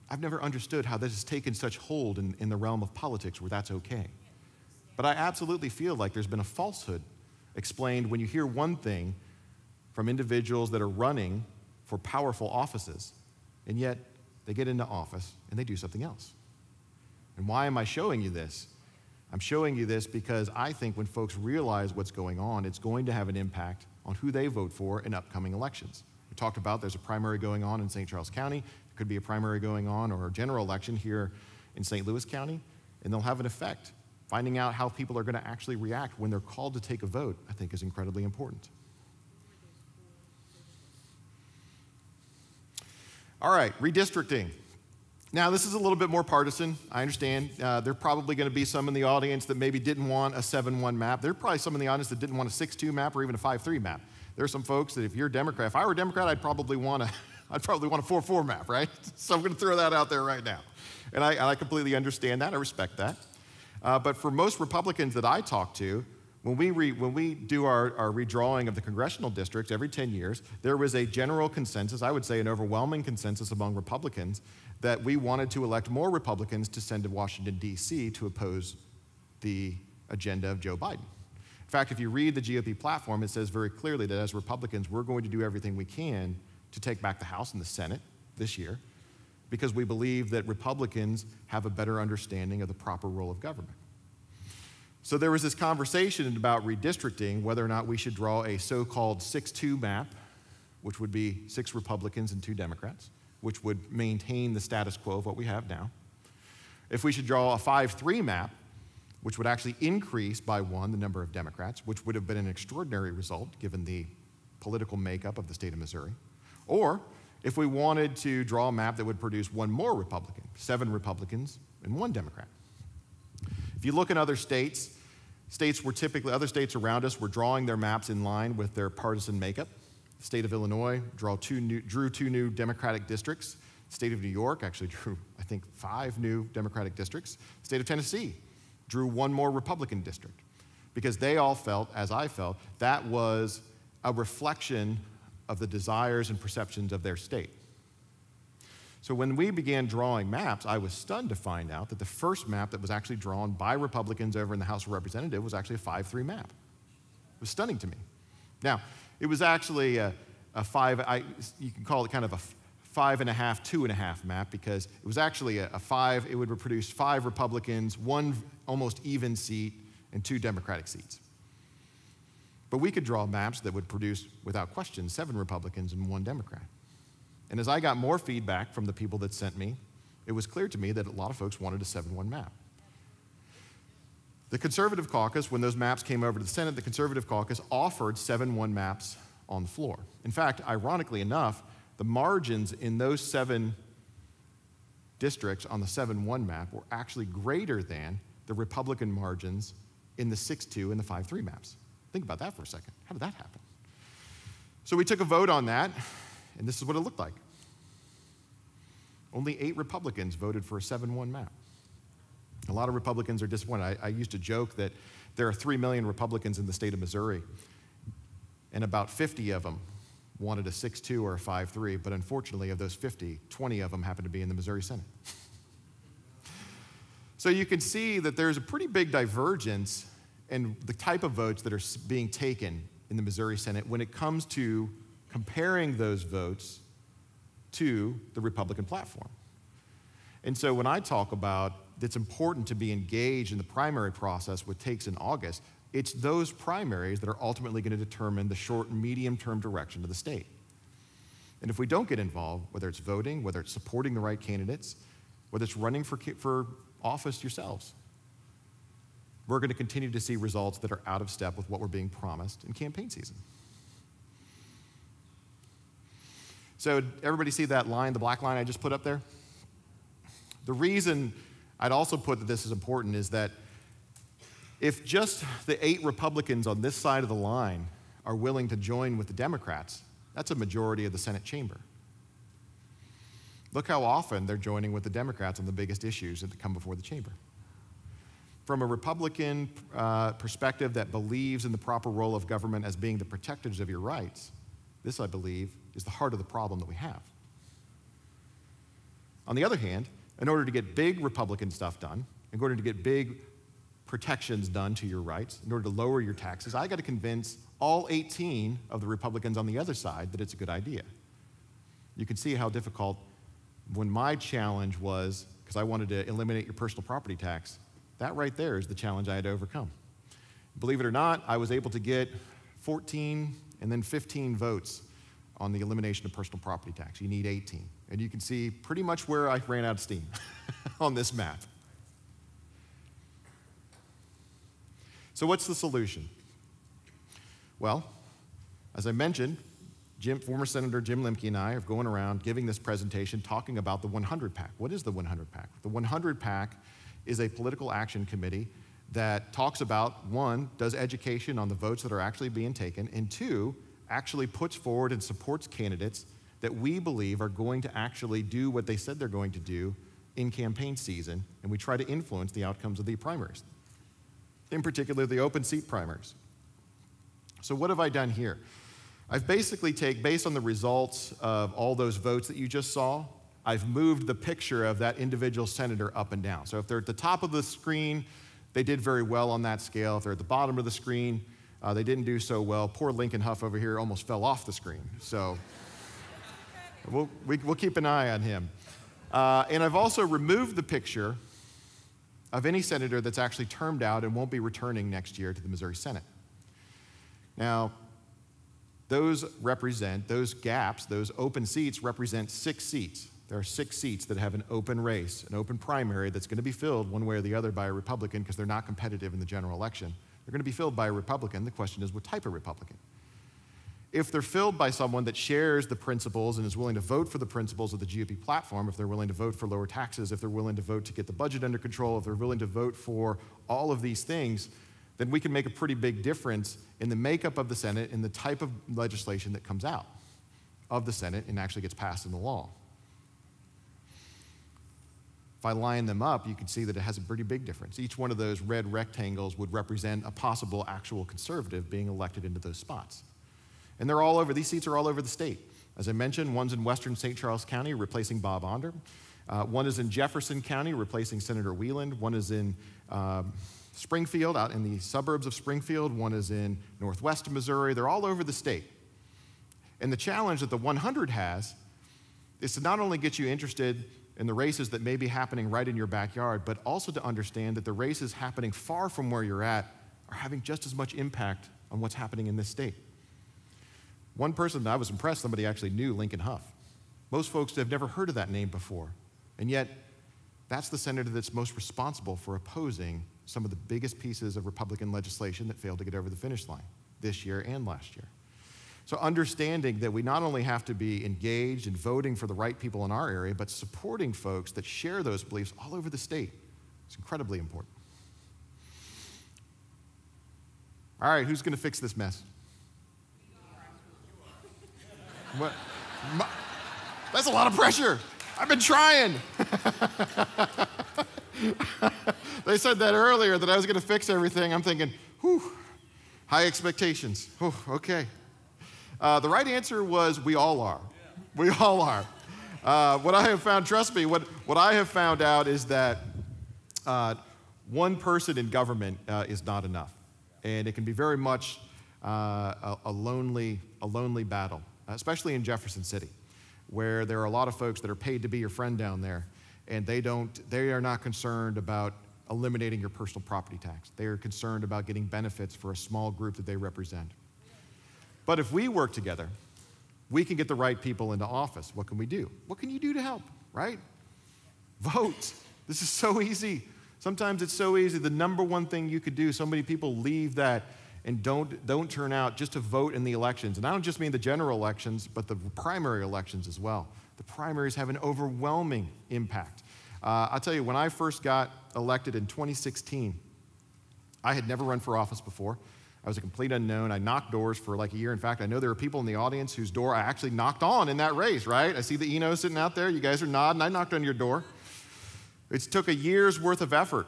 I've never understood how this has taken such hold in the realm of politics where that's okay. But I absolutely feel like there's been a falsehood explained when you hear one thing from individuals that are running for powerful offices, and yet they get into office and they do something else. And why am I showing you this? I'm showing you this because I think when folks realize what's going on, it's going to have an impact on who they vote for in upcoming elections. We talked about there's a primary going on in St. Charles County. There could be a primary going on or a general election here in St. Louis County, and they'll have an effect. Finding out how people are going to actually react when they're called to take a vote, I think, is incredibly important. All right, redistricting. Now, this is a little bit more partisan, I understand. There are probably going to be some in the audience that maybe didn't want a 7-1 map. There are probably some in the audience that didn't want a 6-2 map or even a 5-3 map. There are some folks that if you're a Democrat, if I were a Democrat, I'd probably want a 4-4 map, right? So I'm going to throw that out there right now. And I completely understand that. I respect that. But for most Republicans that I talk to, when we do our redrawing of the congressional districts every 10 years, there was a general consensus, I would say an overwhelming consensus among Republicans, that we wanted to elect more Republicans to send to Washington, D.C. to oppose the agenda of Joe Biden. In fact, if you read the GOP platform, it says very clearly that as Republicans, we're going to do everything we can to take back the House and the Senate this year because we believe that Republicans have a better understanding of the proper role of government. So there was this conversation about redistricting, whether or not we should draw a so-called 6-2 map, which would be 6 Republicans and 2 Democrats, which would maintain the status quo of what we have now. If we should draw a 5-3 map, which would actually increase by 1 the number of Democrats, which would have been an extraordinary result given the political makeup of the state of Missouri. Or if we wanted to draw a map that would produce 1 more Republican, 7 Republicans and 1 Democrat. If you look in other states, other states around us were drawing their maps in line with their partisan makeup. The state of Illinois drew 2 new Democratic districts. The state of New York actually drew, I think, 5 new Democratic districts. The state of Tennessee drew 1 more Republican district because they all felt, as I felt, that was a reflection of the desires and perceptions of their state. So when we began drawing maps, I was stunned to find out that the first map that was actually drawn by Republicans over in the House of Representatives was actually a 5-3 map. It was stunning to me. Now, it was actually a 5, you can call it kind of a 5.5, 2.5 map because it was actually a 5, it would produce 5 Republicans, 1 almost even seat, and 2 Democratic seats. But we could draw maps that would produce, without question, 7 Republicans and 1 Democrat. And as I got more feedback from the people that sent me, it was clear to me that a lot of folks wanted a 7-1 map. The Conservative Caucus, when those maps came over to the Senate, the Conservative Caucus offered 7-1 maps on the floor. In fact, ironically enough, the margins in those 7 districts on the 7-1 map were actually greater than the Republican margins in the 6-2 and the 5-3 maps. Think about that for a second. How did that happen? So we took a vote on that, and this is what it looked like. Only 8 Republicans voted for a 7-1 map. A lot of Republicans are disappointed. I used to joke that there are 3 million Republicans in the state of Missouri, and about 50 of them wanted a 6-2 or a 5-3, but unfortunately of those 50, 20 of them happen to be in the Missouri Senate. So you can see that there's a pretty big divergence in the type of votes that are being taken in the Missouri Senate when it comes to comparing those votes to the Republican platform. And so when I talk about it's important to be engaged in the primary process, which takes in August, it's those primaries that are ultimately going to determine the short and medium-term direction of the state. And if we don't get involved, whether it's voting, whether it's supporting the right candidates, whether it's running for office yourselves, we're going to continue to see results that are out of step with what we're being promised in campaign season. So everybody see that line, the black line I just put up there? The reason I'd also put that this is important is that if just the 8 Republicans on this side of the line are willing to join with the Democrats, that's a majority of the Senate chamber. Look how often they're joining with the Democrats on the biggest issues that come before the chamber. From a Republican perspective that believes in the proper role of government as being the protectors of your rights, this, I believe, is the heart of the problem that we have. On the other hand, in order to get big Republican stuff done, in order to get big protections done to your rights, in order to lower your taxes, I got to convince all 18 of the Republicans on the other side that it's a good idea. You can see how difficult when my challenge was, because I wanted to eliminate your personal property tax, that right there is the challenge I had to overcome. Believe it or not, I was able to get 14 and then 15 votes on the elimination of personal property tax. You need 18. And you can see pretty much where I ran out of steam on this map. So what's the solution? Well, as I mentioned, former Senator Jim Lemke and I are going around giving this presentation talking about the 100 PAC. What is the 100 PAC? The 100 PAC is a political action committee that talks about, one, does education on the votes that are actually being taken, and two, actually puts forward and supports candidates that we believe are going to actually do what they said they're going to do in campaign season, and we try to influence the outcomes of the primaries, in particular the open seat primaries. So what have I done here? I've basically based on the results of all those votes that you just saw, I've moved the picture of that individual senator up and down. So if they're at the top of the screen, they did very well on that scale. If they're at the bottom of the screen, they didn't do so well. Poor Lincoln Huff over here almost fell off the screen. So we'll keep an eye on him. And I've also removed the picture of any senator that's actually termed out and won't be returning next year to the Missouri Senate. Now, those gaps, those open seats represent 6 seats. There are 6 seats that have an open race, an open primary that's going to be filled one way or the other by a Republican because they're not competitive in the general election. They're going to be filled by a Republican. The question is, what type of Republican? If they're filled by someone that shares the principles and is willing to vote for the principles of the GOP platform, if they're willing to vote for lower taxes, if they're willing to vote to get the budget under control, if they're willing to vote for all of these things, then we can make a pretty big difference in the makeup of the Senate and the type of legislation that comes out of the Senate and actually gets passed into law. If I line them up, you can see that it has a pretty big difference. Each one of those red rectangles would represent a possible actual conservative being elected into those spots. And they're all over, these seats are all over the state. As I mentioned, one's in western St. Charles County, replacing Bob Onder. One is in Jefferson County, replacing Senator Wieland. One is in Springfield, out in the suburbs of Springfield. One is in northwest Missouri. They're all over the state. And the challenge that the 100 has is to not only get you interested in the races that may be happening right in your backyard, but also to understand that the races happening far from where you're at are having just as much impact on what's happening in this state. One person that I was impressed, somebody actually knew Lincoln Huff. Most folks have never heard of that name before, and yet that's the senator that's most responsible for opposing some of the biggest pieces of Republican legislation that failed to get over the finish line this year and last year. So understanding that we not only have to be engaged in voting for the right people in our area, but supporting folks that share those beliefs all over the state is incredibly important. All right, who's going to fix this mess? What? That's a lot of pressure. I've been trying. They said that earlier, that I was going to fix everything. I'm thinking, whew, high expectations. Whew, okay. The right answer was we all are. We all are. What I have found, trust me, what I have found out is that one person in government is not enough. And it can be very much a lonely battle, especially in Jefferson City, where there are a lot of folks that are paid to be your friend down there, and they are not concerned about eliminating your personal property tax. They are concerned about getting benefits for a small group that they represent. But if we work together, we can get the right people into office. What can we do? What can you do to help, right? Vote. This is so easy. Sometimes it's so easy. The number one thing you could do, so many people leave that and don't turn out just to vote in the elections. And I don't just mean the general elections, but the primary elections as well. The primaries have an overwhelming impact. I'll tell you, when I first got elected in 2016, I had never run for office before. I was a complete unknown. I knocked doors for like a year. In fact, I know there are people in the audience whose door I actually knocked on in that race, right? I see the Enos sitting out there. You guys are nodding. I knocked on your door. It took a year's worth of effort.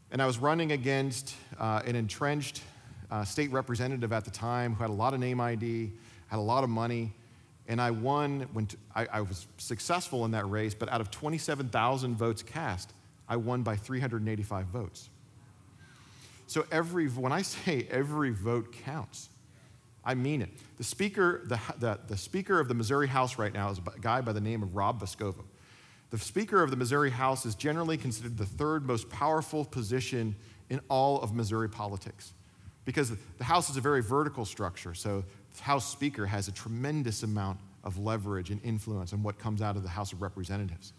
And I was running against an entrenched state representative at the time who had a lot of name ID, had a lot of money, and I won. I was successful in that race, but out of 27,000 votes cast, I won by 385 votes. So when I say every vote counts, I mean it. The speaker of the Missouri House right now is a guy by the name of Rob Vescovo. The Speaker of the Missouri House is generally considered the third most powerful position in all of Missouri politics, because the House is a very vertical structure, so the House Speaker has a tremendous amount of leverage and influence on what comes out of the House of Representatives.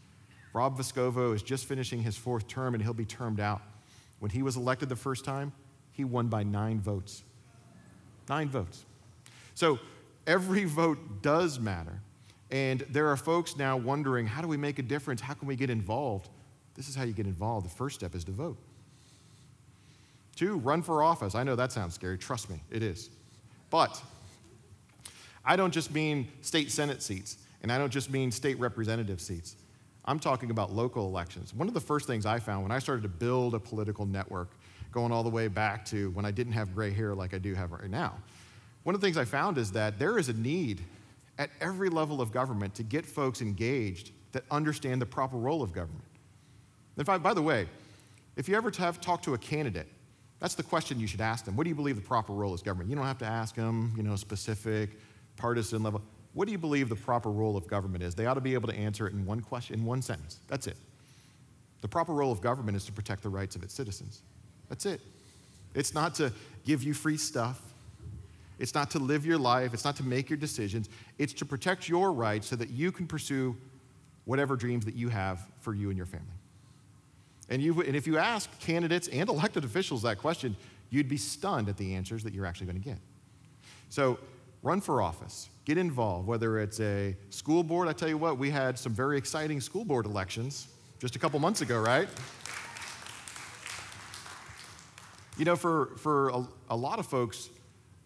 Rob Vescovo is just finishing his 4th term, and he'll be termed out. When he was elected the first time, he won by 9 votes. 9 votes. So every vote does matter. And there are folks now wondering, how do we make a difference? How can we get involved? This is how you get involved. The first step is to vote. 2, run for office. I know that sounds scary. Trust me, it is. But I don't just mean state Senate seats, and I don't just mean state representative seats. I'm talking about local elections. One of the first things I found when I started to build a political network, going all the way back to when I didn't have gray hair like I do have right now, one of the things I found is that there is a need at every level of government to get folks engaged that understand the proper role of government. In fact, by the way, if you ever have talked to a candidate, that's the question you should ask them. What do you believe the proper role is government? You don't have to ask them, specific, partisan level. What do you believe the proper role of government is? They ought to be able to answer it in one question, in one sentence. That's it. The proper role of government is to protect the rights of its citizens. That's it. It's not to give you free stuff. It's not to live your life. It's not to make your decisions. It's to protect your rights so that you can pursue whatever dreams that you have for you and your family. And if you ask candidates and elected officials that question, you'd be stunned at the answers that you're actually going to get. So run for office. Get involved, whether it's a school board. I tell you what, we had some very exciting school board elections just a couple months ago, right? For a lot of folks,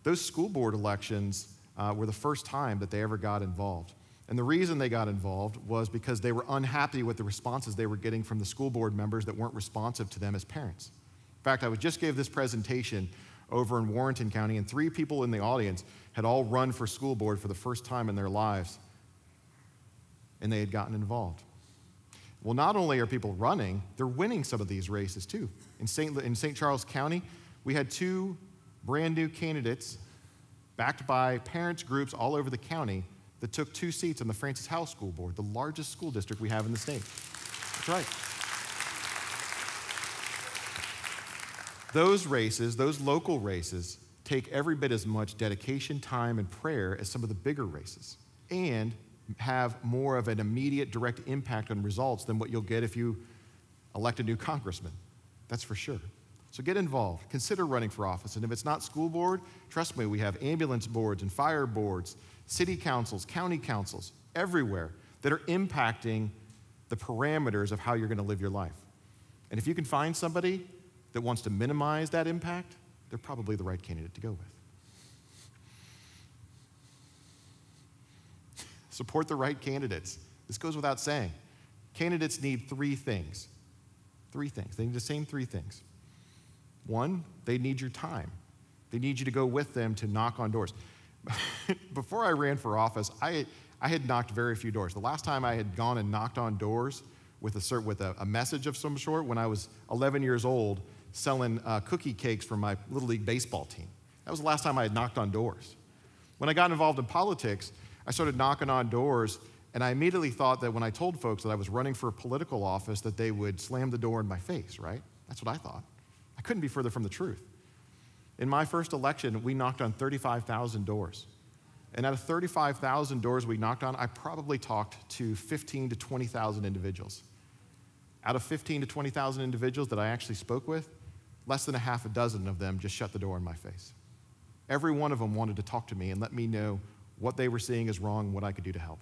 those school board elections were the first time that they ever got involved. And the reason they got involved was because they were unhappy with the responses they were getting from the school board members that weren't responsive to them as parents. In fact, I just gave this presentation over in Warrenton County, and 3 people in the audience had all run for school board for the first time in their lives, and they had gotten involved. Well, not only are people running, they're winning some of these races too. In St. Charles County, we had 2 brand new candidates backed by parents groups all over the county that took 2 seats on the Francis Howell School Board, the largest school district we have in the state. That's right. Those races, those local races, take every bit as much dedication, time, and prayer as some of the bigger races, and have more of an immediate direct impact on results than what you'll get if you elect a new congressman. That's for sure. So get involved. Consider running for office. And if it's not school board, trust me, we have ambulance boards and fire boards, city councils, county councils, everywhere that are impacting the parameters of how you're going to live your life. And if you can find somebody that wants to minimize that impact, they're probably the right candidate to go with. Support the right candidates. This goes without saying. Candidates need 3 things. 3 things. They need the same 3 things. 1, they need your time. They need you to go with them to knock on doors. Before I ran for office, I had knocked very few doors. The last time I had gone and knocked on doors with a message of some sort when I was 11 years old selling cookie cakes for my Little League baseball team. That was the last time I had knocked on doors. When I got involved in politics, I started knocking on doors, and I immediately thought that when I told folks that I was running for a political office that they would slam the door in my face, right? That's what I thought. I couldn't be further from the truth. In my first election, we knocked on 35,000 doors. And out of 35,000 doors we knocked on, I probably talked to 15 to 20,000 individuals. Out of 15 to 20,000 individuals that I actually spoke with, less than a half a dozen of them just shut the door in my face. Every one of them wanted to talk to me and let me know what they were seeing as wrong and what I could do to help.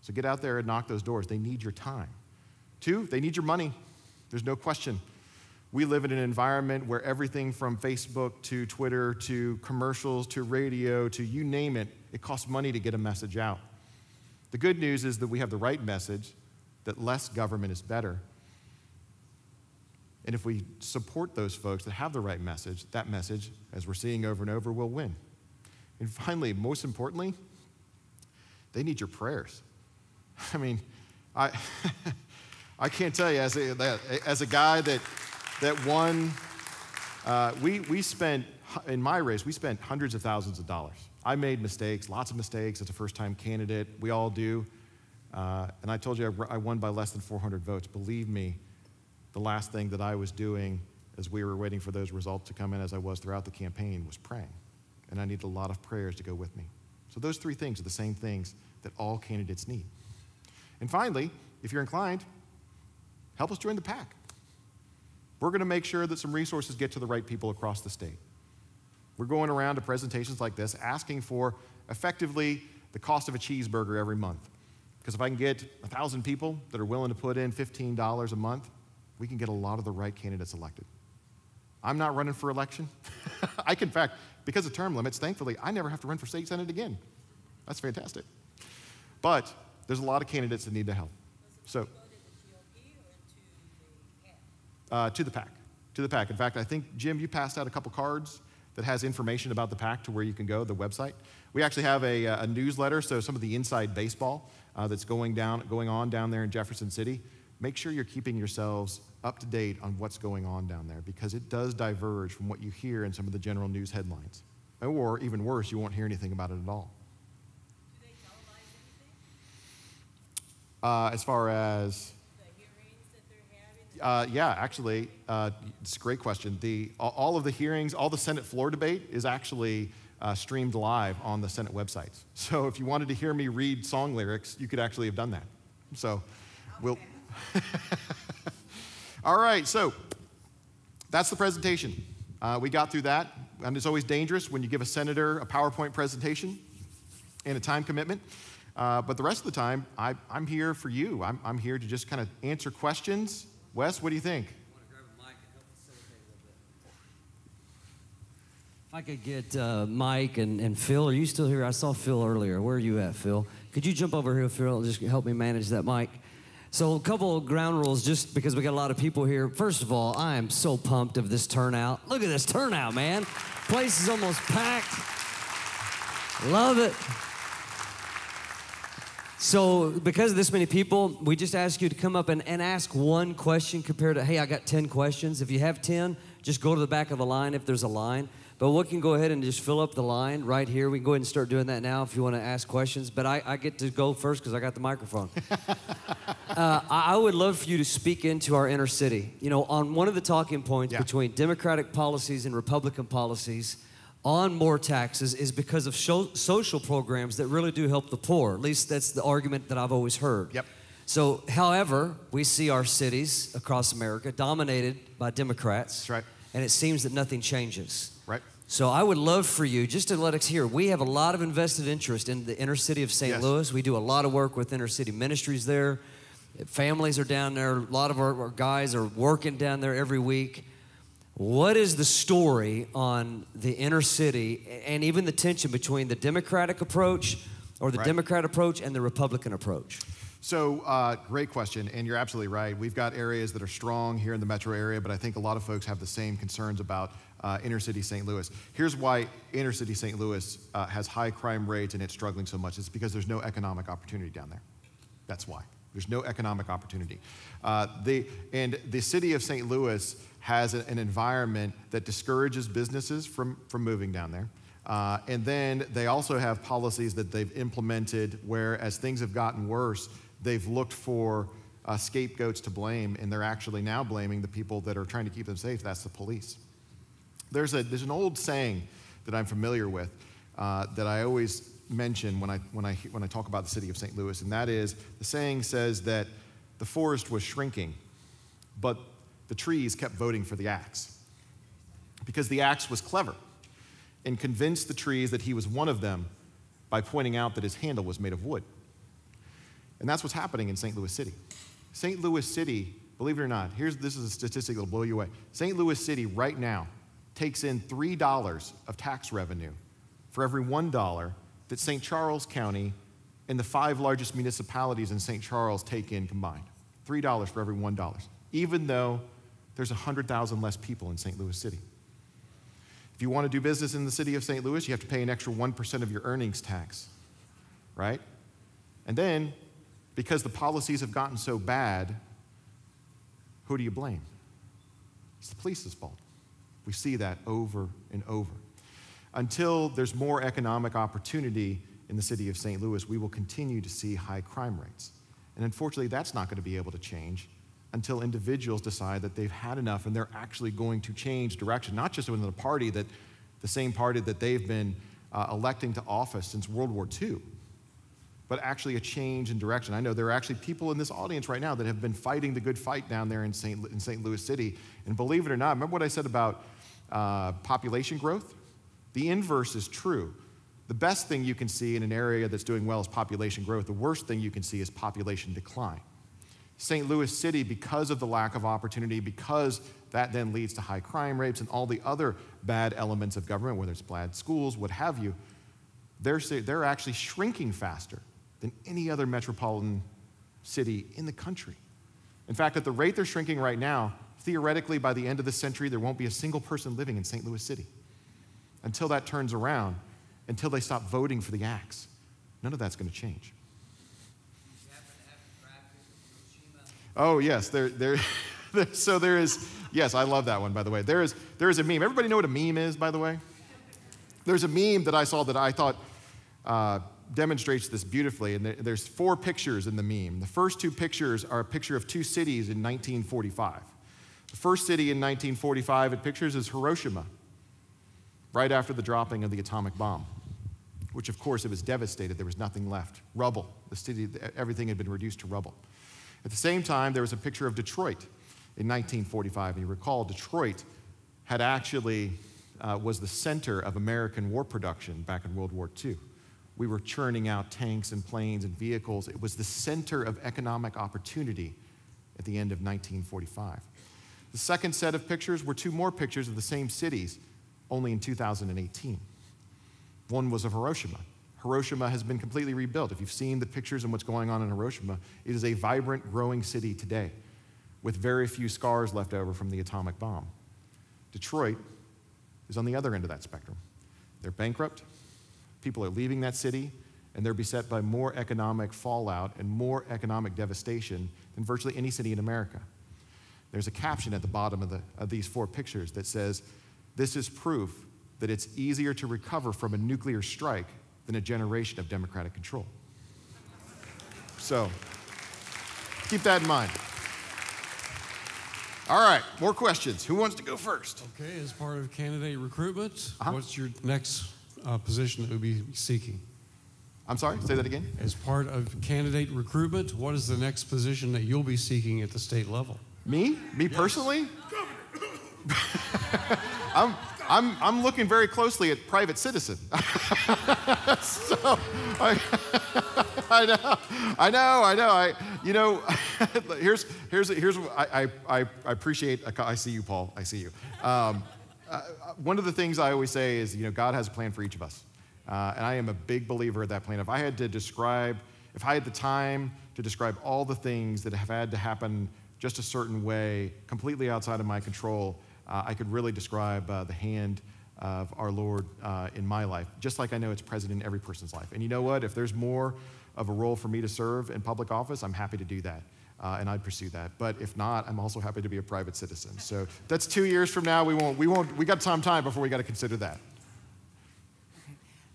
So get out there and knock those doors. They need your time. 2, they need your money. There's no question. We live in an environment where everything from Facebook to Twitter to commercials to radio to you name it, it costs money to get a message out. The good news is that we have the right message, that less government is better. And if we support those folks that have the right message, that message, as we're seeing over and over, will win. And finally, most importantly, they need your prayers. I mean, I can't tell you, as a guy that won, we spent, in my race, we spent hundreds of thousands of dollars. I made mistakes, lots of mistakes as a first-time candidate. We all do. And I told you I won by less than 400 votes. Believe me, the last thing that I was doing as we were waiting for those results to come in, as I was throughout the campaign, was praying. And I needed a lot of prayers to go with me. So those 3 things are the same things that all candidates need. And finally, if you're inclined, help us join the pack. We're going to make sure that some resources get to the right people across the state. We're going around to presentations like this asking for effectively the cost of a cheeseburger every month. Because if I can get 1,000 people that are willing to put in $15 a month, we can get a lot of the right candidates elected. I'm not running for election. I can, in fact, because of term limits, thankfully, I never have to run for state senate again. That's fantastic. But there's a lot of candidates that need the help. So, to the PAC. To the PAC. In fact, I think, Jim, you passed out a couple cards that has information about the PAC to where you can go, the website. We actually have a newsletter, so some of the inside baseball that's going on down there in Jefferson City. Make sure you're keeping yourselves up to date on what's going on down there, because it does diverge from what you hear in some of the general news headlines. Or even worse, you won't hear anything about it at all. Do they televise anything? As far as The hearings that they're having? yeah, actually, it's a great question. All of the hearings, all the Senate floor debate is actually streamed live on the Senate websites. So if you wanted to hear me read song lyrics, you could actually have done that. So we'll. All right, so that's the presentation. We got through that, and it's always dangerous when you give a senator a PowerPoint presentation and a time commitment. But the rest of the time, I'm here for you. I'm here to just kind of answer questions. Wes, what do you think? I want to grab a mic and help facilitate a little bit. If I could get Mike and Phil, are you still here? I saw Phil earlier. Where are you at, Phil? Could you jump over here, Phil, and just help me manage that mic? So a couple of ground rules, just because we got a lot of people here. First of all, I am so pumped of this turnout. Look at this turnout, man. Place is almost packed. Love it. So because of this many people, we just ask you to come up and ask one question compared to, hey, I got 10 questions. If you have 10, just go to the back of the line if there's a line. But we can go ahead and just fill up the line right here. We can go ahead and start doing that now if you want to ask questions. But I get to go first because I got the microphone. I would love for you to speak into our inner city. You know, on one of the talking points between Democratic policies and Republican policies on more taxes is because of social programs that really do help the poor. At least that's the argument that I've always heard. Yep. So, however, we see our cities across America dominated by Democrats. That's right. And it seems that nothing changes. Right. So I would love for you just to let us hear. We have a lot of invested interest in the inner city of St. Louis. We do a lot of work with inner city ministries there. Families are down there. A lot of our guys are working down there every week. What is the story on the inner city and even the tension between the Democratic approach or the Democrat approach and the Republican approach? So great question, and you're absolutely right. We've got areas that are strong here in the metro area, but I think a lot of folks have the same concerns about inner city St. Louis. Here's why inner city St. Louis has high crime rates and it's struggling so much. It's because there's no economic opportunity down there. That's why. There's no economic opportunity. The city of St. Louis has an environment that discourages businesses from moving down there. And then they also have policies that they've implemented where, as things have gotten worse, they've looked for scapegoats to blame, and they're actually now blaming the people that are trying to keep them safe. That's the police. There's an old saying that I'm familiar with that I always mention when I talk about the city of St. Louis, and that is, the saying says that the forest was shrinking, but the trees kept voting for the axe because the axe was clever and convinced the trees that he was one of them by pointing out that his handle was made of wood. And that's what's happening in St. Louis City. St. Louis City, believe it or not, this is a statistic that'll blow you away. St. Louis City right now takes in $3 of tax revenue for every $1 that St. Charles County and the 5 largest municipalities in St. Charles take in combined. $3 for every $1, even though there's 100,000 less people in St. Louis City. If you want to do business in the city of St. Louis, you have to pay an extra 1% of your earnings tax, right? And then, because the policies have gotten so bad, who do you blame? It's the police's fault. We see that over and over. Until there's more economic opportunity in the city of St. Louis, we will continue to see high crime rates. And unfortunately, that's not going to be able to change until individuals decide that they've had enough and they're actually going to change direction, not just within the same party that they've been electing to office since World War II, but actually a change in direction. I know there are actually people in this audience right now that have been fighting the good fight down there in St. Louis City. And believe it or not, remember what I said about population growth? The inverse is true. The best thing you can see in an area that's doing well is population growth. The worst thing you can see is population decline. St. Louis City, because of the lack of opportunity, because that then leads to high crime rates and all the other bad elements of government, whether it's bad schools, what have you, they're actually shrinking faster than any other metropolitan city in the country. In fact, at the rate they're shrinking right now, theoretically, by the end of this century, there won't be a single person living in St. Louis City. Until that turns around, until they stop voting for the axe, none of that's going to change. Oh, yes. So there is, yes, I love that one, by the way. There is a meme. Everybody know what a meme is, by the way? There's a meme that I saw that I thought demonstrates this beautifully, and there's 4 pictures in the meme. The first 2 pictures are a picture of 2 cities in 1945. The first city in 1945 it pictures is Hiroshima, right after the dropping of the atomic bomb, which of course it was devastated. There was nothing left. Rubble. The city, everything had been reduced to rubble. At the same time, there was a picture of Detroit in 1945. And you recall, Detroit had actually was the center of American war production back in World War II. We were churning out tanks and planes and vehicles. It was the center of economic opportunity at the end of 1945. The second set of pictures were 2 more pictures of the same cities, only in 2018. One was of Hiroshima. Hiroshima has been completely rebuilt. If you've seen the pictures and what's going on in Hiroshima, it is a vibrant, growing city today with very few scars left over from the atomic bomb. Detroit is on the other end of that spectrum. They're bankrupt, people are leaving that city, and they're beset by more economic fallout and more economic devastation than virtually any city in America. There's a caption at the bottom of these 4 pictures that says, "This is proof that it's easier to recover from a nuclear strike than a generation of democratic control." So, keep that in mind. All right, more questions. Who wants to go first? Okay, as part of candidate recruitment, what's your next position that you'll be seeking? I'm sorry, say that again? As part of candidate recruitment, what is the next position that you'll be seeking at the state level? Me? Me personally? I'm looking very closely at private citizen. So, I know. Here's what I appreciate. I see you, Paul. I see you. One of the things I always say is, God has a plan for each of us, and I am a big believer of that plan. If I had the time to describe all the things that have had to happen just a certain way, completely outside of my control, I could really describe the hand of our Lord in my life, just like I know it's present in every person's life. And you know what? If there's more of a role for me to serve in public office, I'm happy to do that, and I'd pursue that. But if not, I'm also happy to be a private citizen. So that's 2 years from now. We got some time before we got to consider that.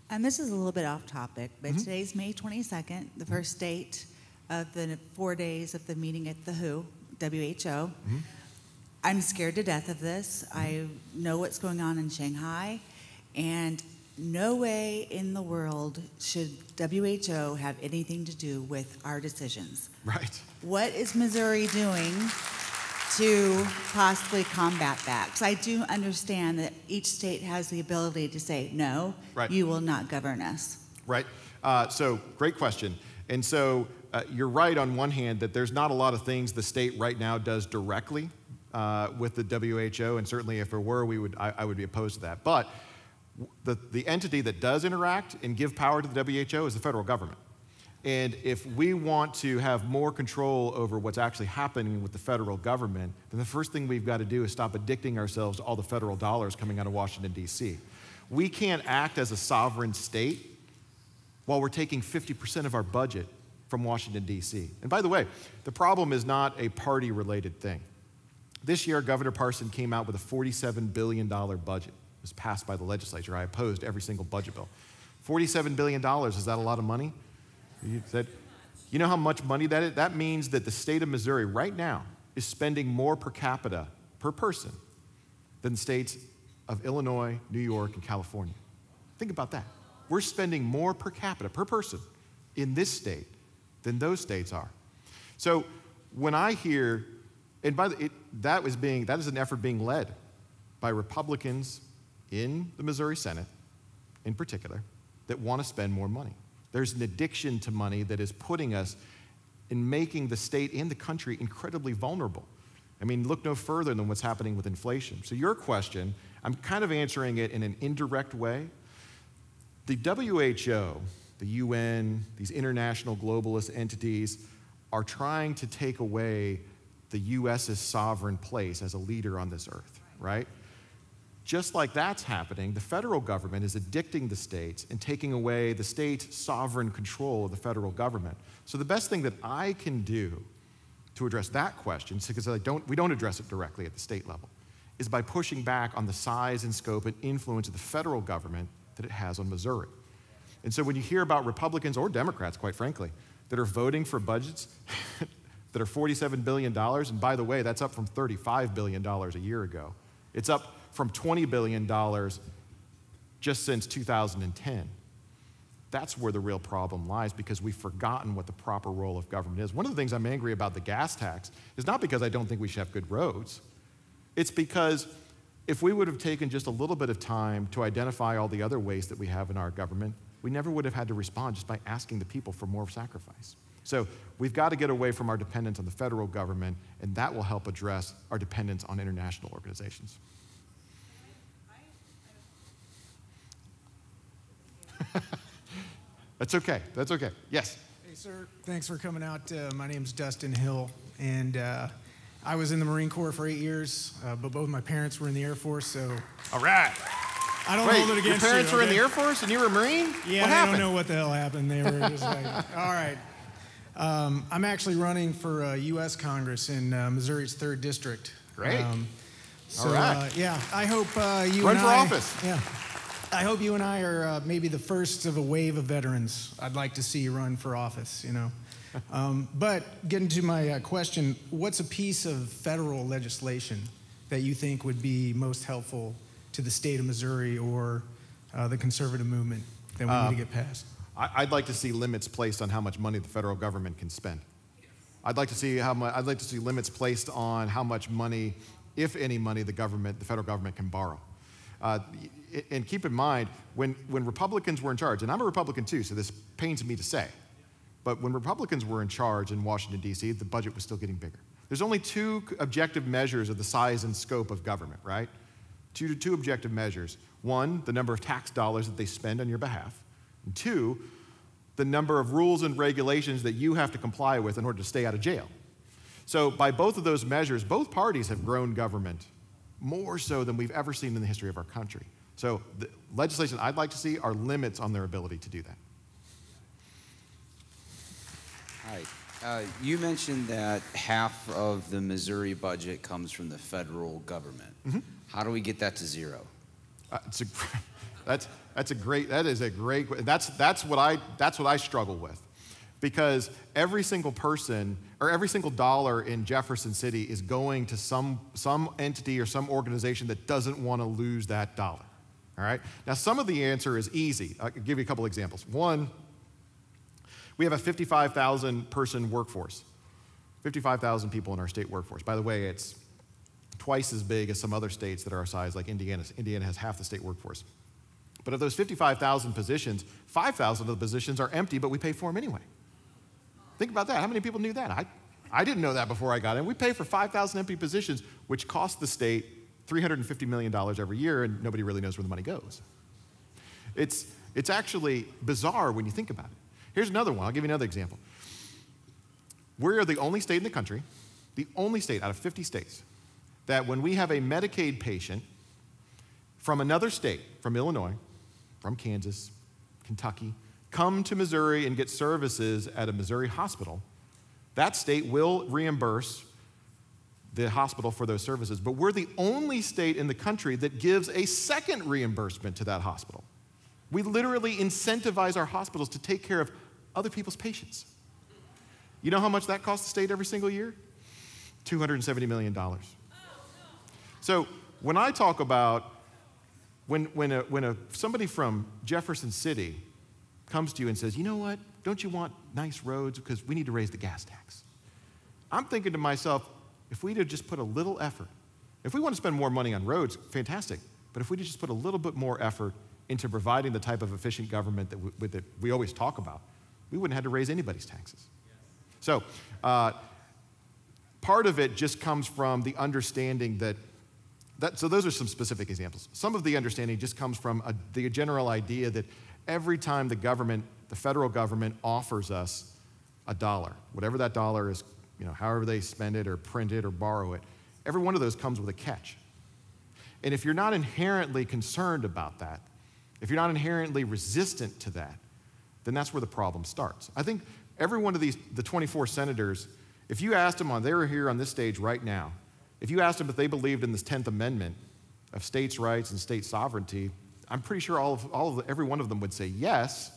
And this is a little bit off topic, but today's May 22nd, the first date of the 4 days of the meeting at the WHO. I'm scared to death of this. I know what's going on in Shanghai, and no way in the world should WHO have anything to do with our decisions. Right. What is Missouri doing to possibly combat that? Because I do understand that each state has the ability to say, no, you will not govern us. Right. So great question. And so you're right on one hand that there's not a lot of things the state right now does directly with the WHO, and certainly if there were, I would be opposed to that. But the entity that does interact and give power to the WHO is the federal government. And if we want to have more control over what's actually happening with the federal government, then the first thing we've got to do is stop addicting ourselves to all the federal dollars coming out of Washington, D.C. We can't act as a sovereign state while we're taking 50% of our budget from Washington, D.C. And by the way, the problem is not a party-related thing. This year, Governor Parson came out with a $47 billion budget. It was passed by the legislature. I opposed every single budget bill. $47 billion, is that a lot of money? You know how much money that is? That means that the state of Missouri right now is spending more per capita, per person, than the states of Illinois, New York, and California. Think about that. We're spending more per capita, per person, in this state than those states are. So when I hear, and that is an effort being led by Republicans in the Missouri Senate, in particular, that want to spend more money. There's an addiction to money that is putting us in making the state and the country incredibly vulnerable. I mean, look no further than what's happening with inflation. So your question, I'm kind of answering it in an indirect way. The WHO, the UN, these international globalist entities are trying to take away the US's sovereign place as a leader on this earth, right? Just like that's happening, the federal government is addicting the states and taking away the state's sovereign control of the federal government. So the best thing that I can do to address that question, because we don't address it directly at the state level, is by pushing back on the size and scope and influence of the federal government that it has on Missouri. And so when you hear about Republicans or Democrats, quite frankly, that are voting for budgets that are $47 billion, and by the way, that's up from $35 billion a year ago. It's up from $20 billion just since 2010. That's where the real problem lies, because we've forgotten what the proper role of government is. One of the things I'm angry about the gas tax is not because I don't think we should have good roads. It's because if we would have taken just a little bit of time to identify all the other ways that we have in our government, we never would have had to respond just by asking the people for more sacrifice. So we've got to get away from our dependence on the federal government, and that will help address our dependence on international organizations. That's okay. That's okay. Yes. Hey, sir. Thanks for coming out. My name's Dustin Hill, and I was in the Marine Corps for 8 years, but both my parents were in the Air Force, so. All right. I don't Wait, hold it against you. your parents were in the Air Force and you were a Marine? Yeah, what I happened? don't know what the hell happened. They were just like, all right. I'm actually running for U.S. Congress in Missouri's 3rd District. Great. So, all right. Yeah, I hope you Run and for I. office. Yeah. I hope you and I are maybe the first of a wave of veterans. I'd like to see you run for office, you know. But getting to my question, what's a piece of federal legislation that you think would be most helpful to the state of Missouri or the conservative movement that we need to get passed? I'd like to see limits placed on how much money the federal government can spend. I'd like to see limits placed on how much money, if any money, the federal government can borrow. And keep in mind, when Republicans were in charge, and I'm a Republican too, so this pains me to say, but when Republicans were in charge in Washington, D.C., the budget was still getting bigger. There's only 2 objective measures of the size and scope of government, right? Two objective measures. 1, the number of tax dollars that they spend on your behalf. And 2, the number of rules and regulations that you have to comply with in order to stay out of jail. So by both of those measures, both parties have grown government more so than we've ever seen in the history of our country. So the legislation I'd like to see are limits on their ability to do that. Hi. You mentioned that half of the Missouri budget comes from the federal government. Mm-hmm. How do we get that to 0? That's what I struggle with, because every single person or every single dollar in Jefferson City is going to some entity or some organization that doesn't want to lose that dollar. All right. Now, some of the answer is easy. I'll give you a couple examples. 1, we have a 55,000 person workforce, 55,000 people in our state workforce. By the way, it's twice as big as some other states that are our size, like Indiana. Indiana has half the state workforce. But of those 55,000 positions, 5,000 of the positions are empty, but we pay for them anyway. Think about that. How many people knew that? I didn't know that before I got in. We pay for 5,000 empty positions, which cost the state $350 million every year, and nobody really knows where the money goes. It's actually bizarre when you think about it. Here's another one. I'll give you another example. We're the only state in the country, the only state out of 50 states, that when we have a Medicaid patient from another state, from Illinois, from Kansas, Kentucky, come to Missouri and get services at a Missouri hospital, that state will reimburse the hospital for those services. But we're the only state in the country that gives a second reimbursement to that hospital. We literally incentivize our hospitals to take care of other people's patients. You know how much that costs the state every single year? $270 million. So when I talk about when somebody from Jefferson City comes to you and says, you know what, don't you want nice roads because we need to raise the gas tax? I'm thinking to myself, if we'd have just put a little effort, if we want to spend more money on roads, fantastic, but if we just put a little bit more effort into providing the type of efficient government that we always talk about, we wouldn't have to raise anybody's taxes. So part of it just comes from the understanding so those are some specific examples. Some of the understanding just comes from the general idea that every time the federal government offers us a dollar, whatever that dollar is, however they spend it or print it or borrow it, every one of those comes with a catch. And if you're not inherently concerned about that, if you're not inherently resistant to that, then that's where the problem starts. I think every one of the 24 senators, if you asked them they were here on this stage right now, if you asked them if they believed in this 10th Amendment of states' rights and state sovereignty, I'm pretty sure every one of them would say yes,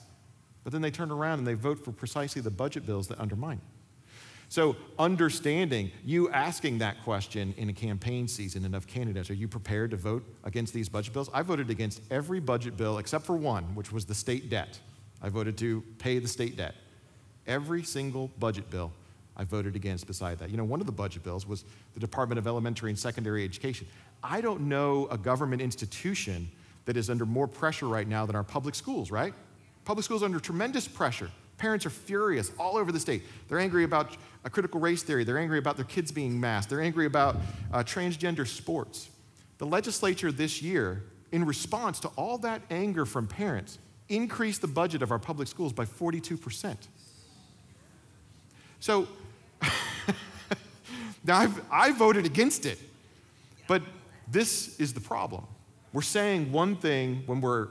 but then they turn around and they vote for precisely the budget bills that undermine it. So understanding, you asking that question in a campaign season and of candidates, are you prepared to vote against these budget bills? I voted against every budget bill except for one, which was the state debt. I voted to pay the state debt. Every single budget bill I voted against beside that. One of the budget bills was the Department of Elementary and Secondary Education. I don't know a government institution that is under more pressure right now than our public schools, right? Public schools are under tremendous pressure. Parents are furious all over the state. They're angry about a critical race theory. They're angry about their kids being masked. They're angry about transgender sports. The legislature this year, in response to all that anger from parents, increased the budget of our public schools by 42%. So now I voted against it, but this is the problem. We're saying one thing when we're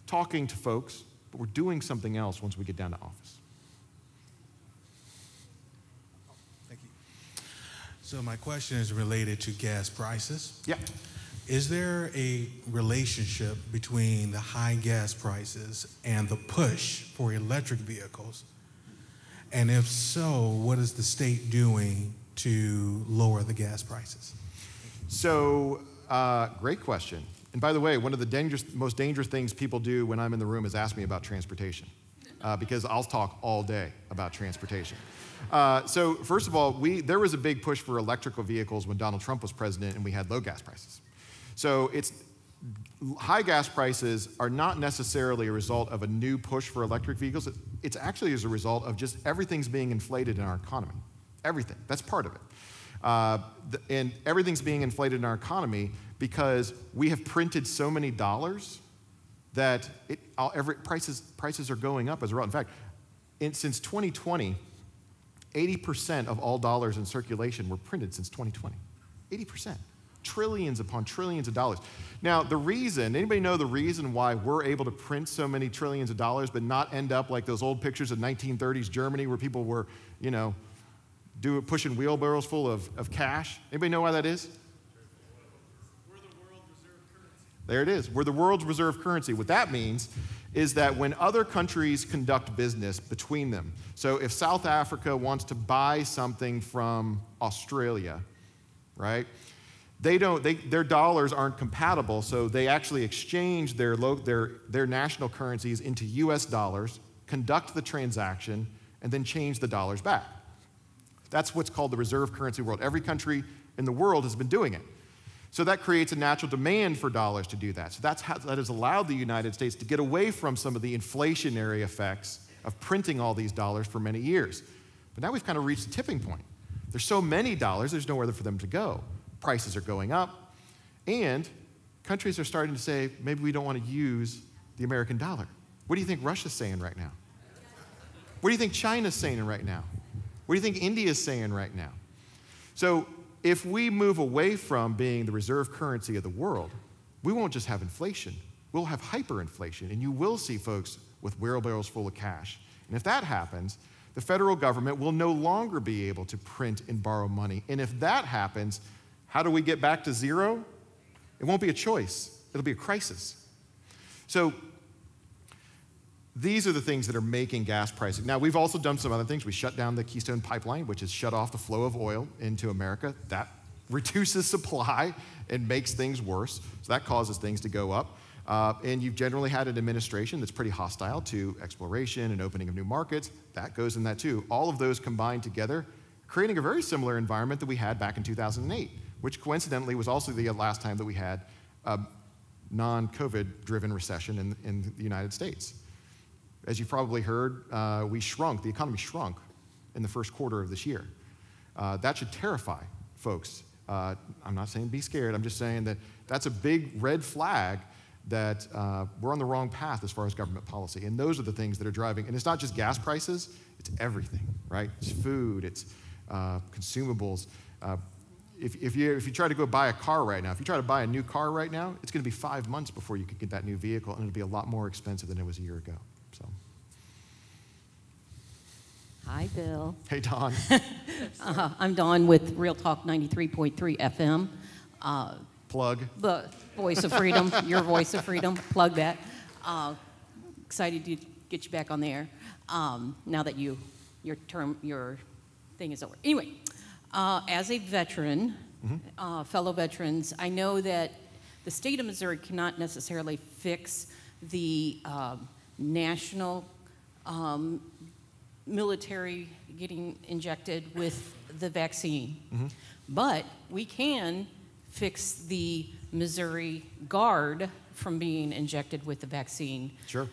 talking to folks, but we're doing something else once we get down to office. Thank you. So my question is related to gas prices. Yeah. Is there a relationship between the high gas prices and the push for electric vehicles? And if so, what is the state doing to lower the gas prices? So, great question. And by the way, one of the most dangerous things people do when I'm in the room is ask me about transportation, because I'll talk all day about transportation. So first of all, there was a big push for electrical vehicles when Donald Trump was president and we had low gas prices. So high gas prices are not necessarily a result of a new push for electric vehicles. It's actually as a result of just everything's being inflated in our economy. Everything, that's part of it. And everything's being inflated in our economy because we have printed so many dollars that prices are going up as a result. In fact, since 2020, 80% of all dollars in circulation were printed since 2020. 80%. Trillions upon trillions of dollars. Now, anybody know the reason why we're able to print so many trillions of dollars but not end up like those old pictures of 1930s Germany where people were, pushing wheelbarrows full of cash? Anybody know why that is? We're the world reserve currency. There it is. We're the world's reserve currency. What that means is that when other countries conduct business between them, so if South Africa wants to buy something from Australia, right? Their dollars aren't compatible, so they actually exchange their national currencies into US dollars, conduct the transaction, and then change the dollars back. That's what's called the reserve currency world. Every country in the world has been doing it. So that creates a natural demand for dollars to do that. So that has allowed the United States to get away from some of the inflationary effects of printing all these dollars for many years. But now we've kind of reached a tipping point. There's so many dollars, there's nowhere for them to go. Prices are going up, and countries are starting to say, maybe we don't want to use the American dollar. What do you think Russia's saying right now? What do you think China's saying right now? What do you think India's saying right now? So if we move away from being the reserve currency of the world, we won't just have inflation, we'll have hyperinflation, and you will see folks with wheelbarrows full of cash. And if that happens, the federal government will no longer be able to print and borrow money. And if that happens, how do we get back to zero? It won't be a choice. It'll be a crisis. So these are the things that are making gas prices. Now, we've also done some other things. We shut down the Keystone Pipeline, which has shut off the flow of oil into America. That reduces supply and makes things worse. So that causes things to go up. And you've generally had an administration that's pretty hostile to exploration and opening of new markets. That goes in that too. All of those combined together, creating a very similar environment that we had back in 2008, which coincidentally was also the last time that we had non-COVID driven recession in the United States. As you've probably heard, the economy shrunk in the first quarter of this year. That should terrify folks. I'm not saying be scared, I'm just saying that that's a big red flag that we're on the wrong path as far as government policy. And those are the things that are driving, and it's not just gas prices, it's everything, right? It's food, it's consumables. If you try to go buy a car right now, if you try to buy a new car right now, it's gonna be 5 months before you can get that new vehicle, and it'll be a lot more expensive than it was a year ago, so. Hi, Bill. Hey, Dawn. I'm Dawn with Real Talk 93.3 FM. Plug. The voice of freedom, your voice of freedom. Plug that. Excited to get you back on the air now that your thing is over. Anyway, as a veteran, fellow veterans, I know that the state of Missouri cannot necessarily fix the national military getting injected with the vaccine. But we can fix the Missouri Guard from being injected with the vaccine. Sure.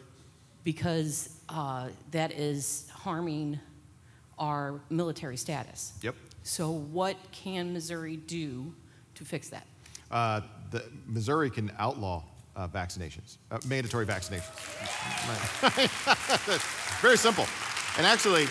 Because that is harming our military status. Yep. So what can Missouri do to fix that? Missouri can outlaw vaccinations, mandatory vaccinations. Very simple. And actually,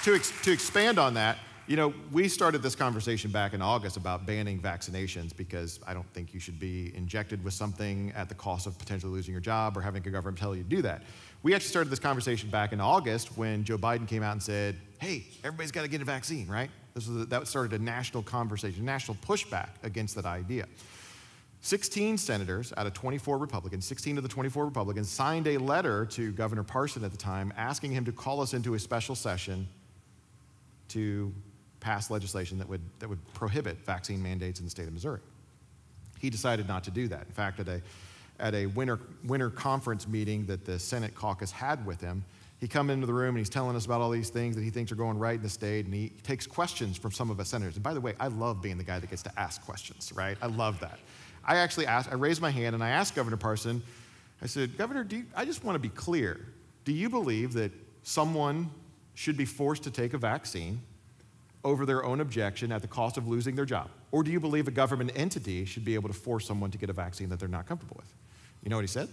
to expand on that, you know, we started this conversation back in August about banning vaccinations because I don't think you should be injected with something at the cost of potentially losing your job or having a government tell you to do that. We actually started this conversation back in August when Joe Biden came out and said, hey, everybody's got to get a vaccine, right? That started a national conversation, national pushback against that idea. 16 senators out of 24 Republicans, 16 of the 24 Republicans signed a letter to Governor Parson at the time asking him to call us into a special session to pass legislation that would prohibit vaccine mandates in the state of Missouri. He decided not to do that. In fact, at a winter conference meeting that the Senate caucus had with him, he come into the room and he's telling us about all these things that he thinks are going right in the state, and he takes questions from some of us senators. And by the way, I love being the guy that gets to ask questions, right? I love that. I raised my hand and I asked Governor Parson, I said, Governor, I just want to be clear. Do you believe that someone should be forced to take a vaccine over their own objection at the cost of losing their job? Or do you believe a government entity should be able to force someone to get a vaccine that they're not comfortable with? You know what he said?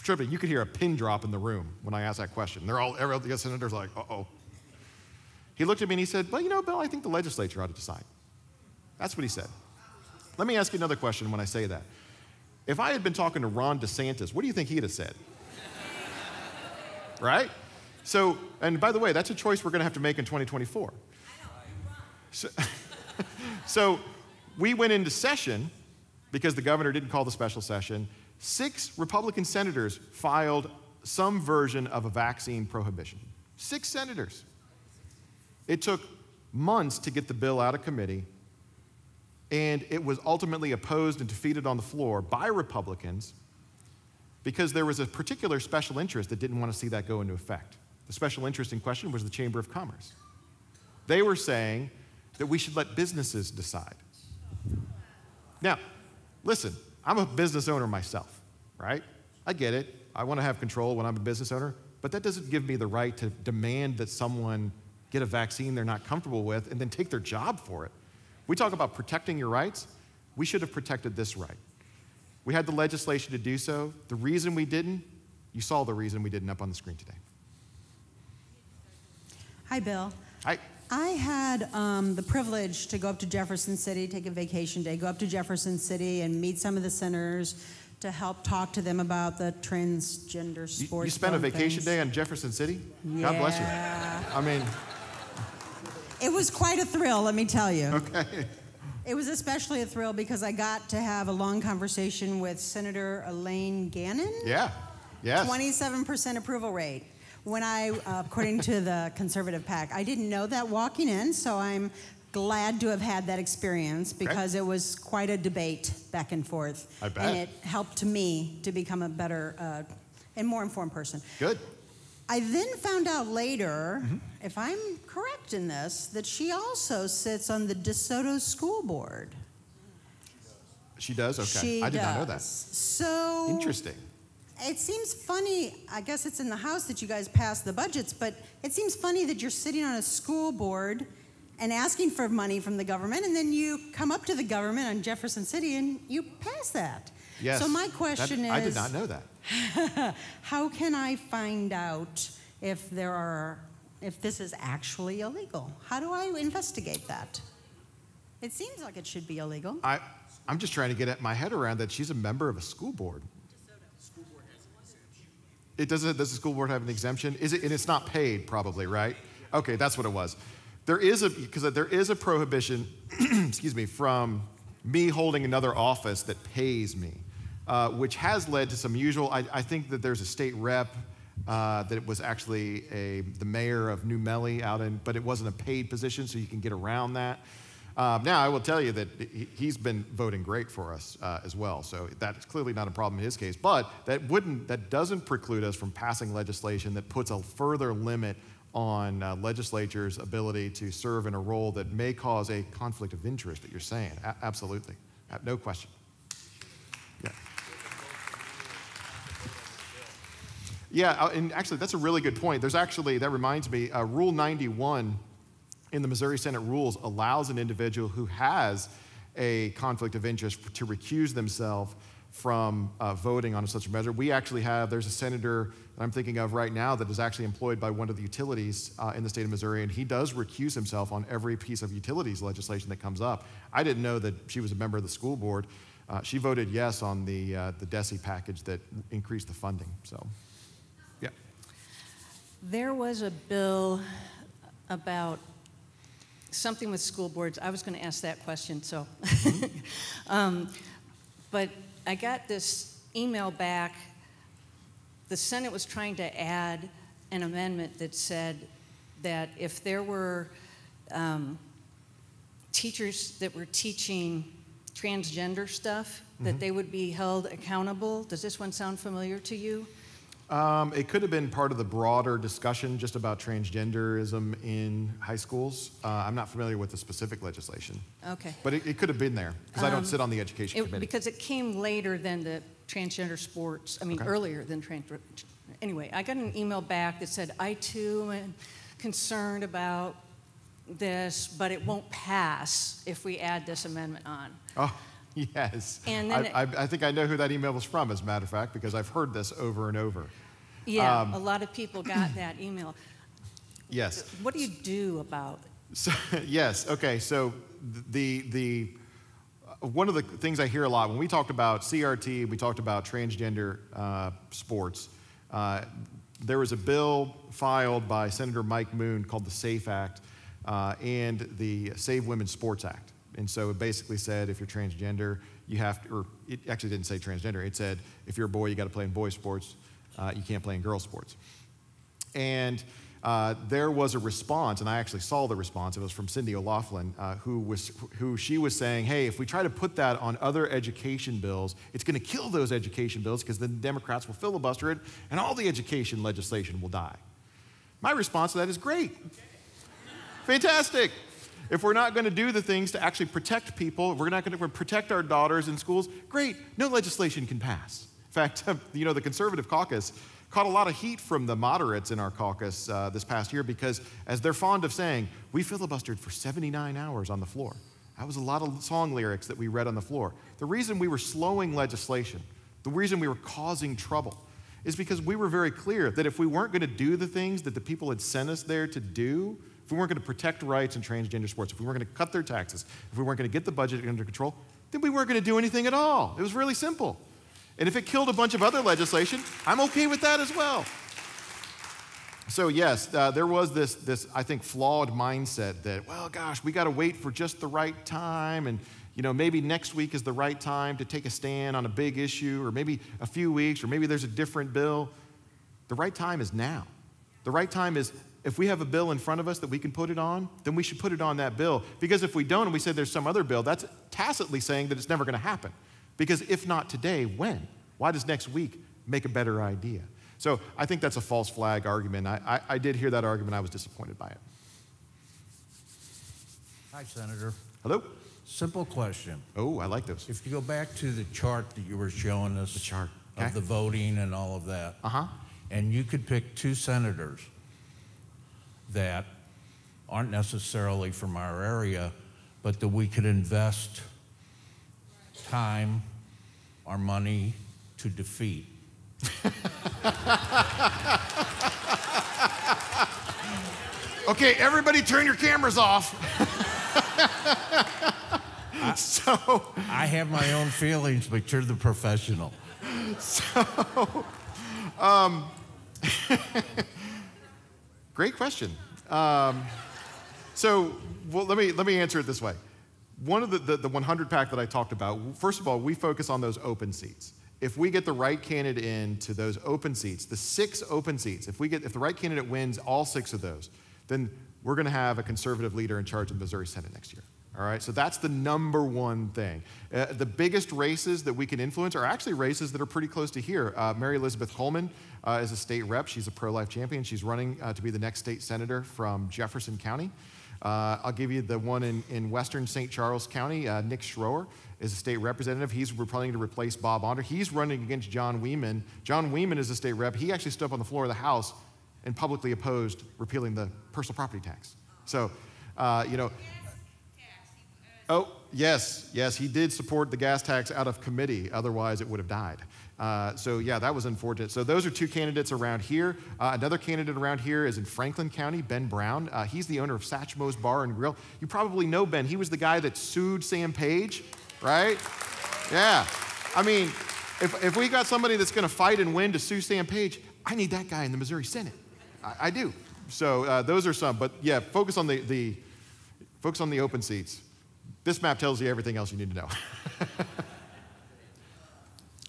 Sure, you could hear a pin drop in the room when I asked that question. Every other senator's like, uh-oh. He looked at me and he said, well, you know, Bill, I think the legislature ought to decide. That's what he said. Let me ask you another question when I say that. If I had been talking to Ron DeSantis, what do you think he'd have said? Right? So, and by the way, that's a choice we're going to have to make in 2024. So we went into session because the governor didn't call the special session. 6 Republican senators filed some version of a vaccine prohibition. 6 senators. It took months to get the bill out of committee, and it was ultimately opposed and defeated on the floor by Republicans because there was a particular special interest that didn't want to see that go into effect. The special interest in question was the Chamber of Commerce. They were saying that we should let businesses decide. Now, listen, I'm a business owner myself, right? I get it. I want to have control when I'm a business owner, but that doesn't give me the right to demand that someone get a vaccine they're not comfortable with and then take their job for it. We talk about protecting your rights. We should have protected this right. We had the legislation to do so. The reason we didn't, you saw the reason we didn't up on the screen today. Hi, Bill. Hi. I had the privilege to go up to Jefferson City, take a vacation day, go up to Jefferson City and meet some of the senators to help talk to them about the transgender sports. You spent a vacation day in Jefferson City? Yeah. God bless you. I mean. It was quite a thrill, let me tell you. Okay. It was especially a thrill because I got to have a long conversation with Senator Elaine Gannon. Yeah, yes. 27% approval rate. When according to the conservative PAC, I didn't know that walking in, so I'm glad to have had that experience because it was quite a debate back and forth. I bet. And it helped me to become a better and more informed person. Good. I then found out later, if I'm correct in this, that she also sits on the DeSoto School Board. She does? Okay. She I did not know that. does. So Interesting. it seems funny, I guess it's in the House that you guys pass the budgets, but it seems funny that you're sitting on a school board and asking for money from the government, and then you come up to the government on Jefferson City and you pass that. Yes. So my question is, I did not know that. how can I find out if this is actually illegal? How do I investigate that? It seems like it should be illegal. I'm just trying to get my head around that she's a member of a school board. Does the school board have an exemption? Is it, and it's not paid, probably, right? Okay, that's what it was. There is a prohibition, excuse me, from me holding another office that pays me, which has led to some usual. I think that there's a state rep that it was actually the mayor of New Melly but it wasn't a paid position, so you can get around that. Now, I will tell you that he's been voting great for us as well, so that's clearly not a problem in his case. But that doesn't preclude us from passing legislation that puts a further limit on legislatures' ability to serve in a role that may cause a conflict of interest that you're saying. Absolutely, no question. Yeah. Yeah, and actually, that's a really good point. That reminds me, Rule 91 in the Missouri Senate rules allows an individual who has a conflict of interest to recuse themselves from voting on such a measure. There's a senator that I'm thinking of right now that is actually employed by one of the utilities in the state of Missouri, and he does recuse himself on every piece of utilities legislation that comes up. I didn't know that she was a member of the school board. She voted yes on the DESE package that increased the funding, so, yeah. There was a bill about something with school boards. I was going to ask that question, so. But I got this email back. The Senate was trying to add an amendment that said that if there were teachers that were teaching transgender stuff, that they would be held accountable. Does this one sound familiar to you? It could have been part of the broader discussion just about transgenderism in high schools. I'm not familiar with the specific legislation. Okay. But it could have been there, because I don't sit on the education committee. Because it came later than the transgender sports, earlier than transgender. Anyway, I got an email back that said, I too am concerned about this, but it won't pass if we add this amendment on. Oh. Yes. And then I think I know who that email was from, as a matter of fact, because I've heard this over and over. Yeah, a lot of people got that email. Yes. What do you do about it? So, yes, okay, so one of the things I hear a lot, when we talked about CRT, we talked about transgender sports, there was a bill filed by Senator Mike Moon called the SAFE Act and the Save Women's Sports Act. And so it basically said if you're transgender, you have to, or it actually didn't say transgender, it said if you're a boy, you got to play in boys' sports, you can't play in girls' sports. And there was a response, and I actually saw the response. It was from Cindy O'Loughlin, who she was saying, hey, if we try to put that on other education bills, it's going to kill those education bills because then the Democrats will filibuster it, and all the education legislation will die. My response to that is great. Fantastic. If we're not going to do the things to actually protect people, if we're not going to protect our daughters in schools, great, no legislation can pass. In fact, the Conservative caucus caught a lot of heat from the moderates in our caucus this past year because, as they're fond of saying, we filibustered for 79 hours on the floor. That was a lot of song lyrics that we read on the floor. The reason we were slowing legislation, the reason we were causing trouble, is because we were very clear that if we weren't going to do the things that the people had sent us there to do, if we weren't going to protect rights in transgender sports, if we weren't going to cut their taxes, if we weren't going to get the budget under control, then we weren't going to do anything at all. It was really simple. And if it killed a bunch of other legislation, I'm okay with that as well. So yes, there was this, I think, flawed mindset that, well, gosh, we got to wait for just the right time, and maybe next week is the right time to take a stand on a big issue, or maybe a few weeks, or maybe there's a different bill. The right time is now. The right time is, if we have a bill in front of us that we can put it on, then we should put it on that bill. Because if we don't and we say there's some other bill, that's tacitly saying that it's never going to happen. Because if not today, when? Why does next week make a better idea? So I think that's a false flag argument. I did hear that argument. I was disappointed by it. Hi, Senator. Hello. Simple question. Oh, I like those. If you go back to the chart that you were showing us, The chart. of Okay. the voting and all of that, Uh-huh. and you could pick 2 senators that aren't necessarily from our area, but that we could invest time, our money to defeat. Okay, everybody turn your cameras off. I have my own feelings, but you're the professional. Great question. Well, let me answer it this way. One of the 100 pack that I talked about, first of all, we focus on those open seats. If we get the right candidate into those open seats, the 6 open seats, if the right candidate wins all 6 of those, then we're going to have a conservative leader in charge of the Missouri Senate next year. All right, so that's the number one thing. The biggest races that we can influence are actually races that are pretty close to here. Mary Elizabeth Coleman is a state rep. She's a pro-life champion. She's running to be the next state senator from Jefferson County. I'll give you the one in western St. Charles County. Nick Schroer is a state representative. He's planning to replace Bob Onder. He's running against John Weeman. John Weeman is a state rep. He actually stood up on the floor of the House and publicly opposed repealing the personal property tax. So, oh, yes, he did support the gas tax out of committee. Otherwise, it would have died. Yeah, that was unfortunate. So those are 2 candidates around here. Another candidate around here is in Franklin County, Ben Brown. He's the owner of Satchmo's Bar and Grill. You probably know Ben. He was the guy that sued Sam Page, right? Yeah. I mean, if we got somebody that's going to fight and win to sue Sam Page, I need that guy in the Missouri Senate. I do. So those are some. But yeah, focus on the open seats. This map tells you everything else you need to know.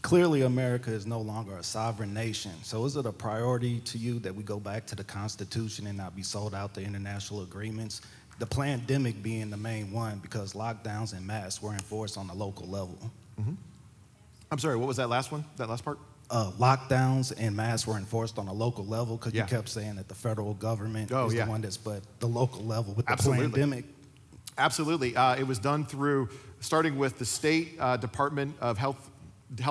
Clearly, America is no longer a sovereign nation. So is it a priority to you that we go back to the Constitution and not be sold out to international agreements? The pandemic being the main one, because lockdowns and masks were enforced on the local level. Mm-hmm. I'm sorry, what was that last one, that last part? Lockdowns and masks were enforced on a local level, because Yeah. you kept saying that the federal government is yeah. the one that's, but the local level with the Absolutely. pandemic. Absolutely. It was done through, starting with the state Department of Health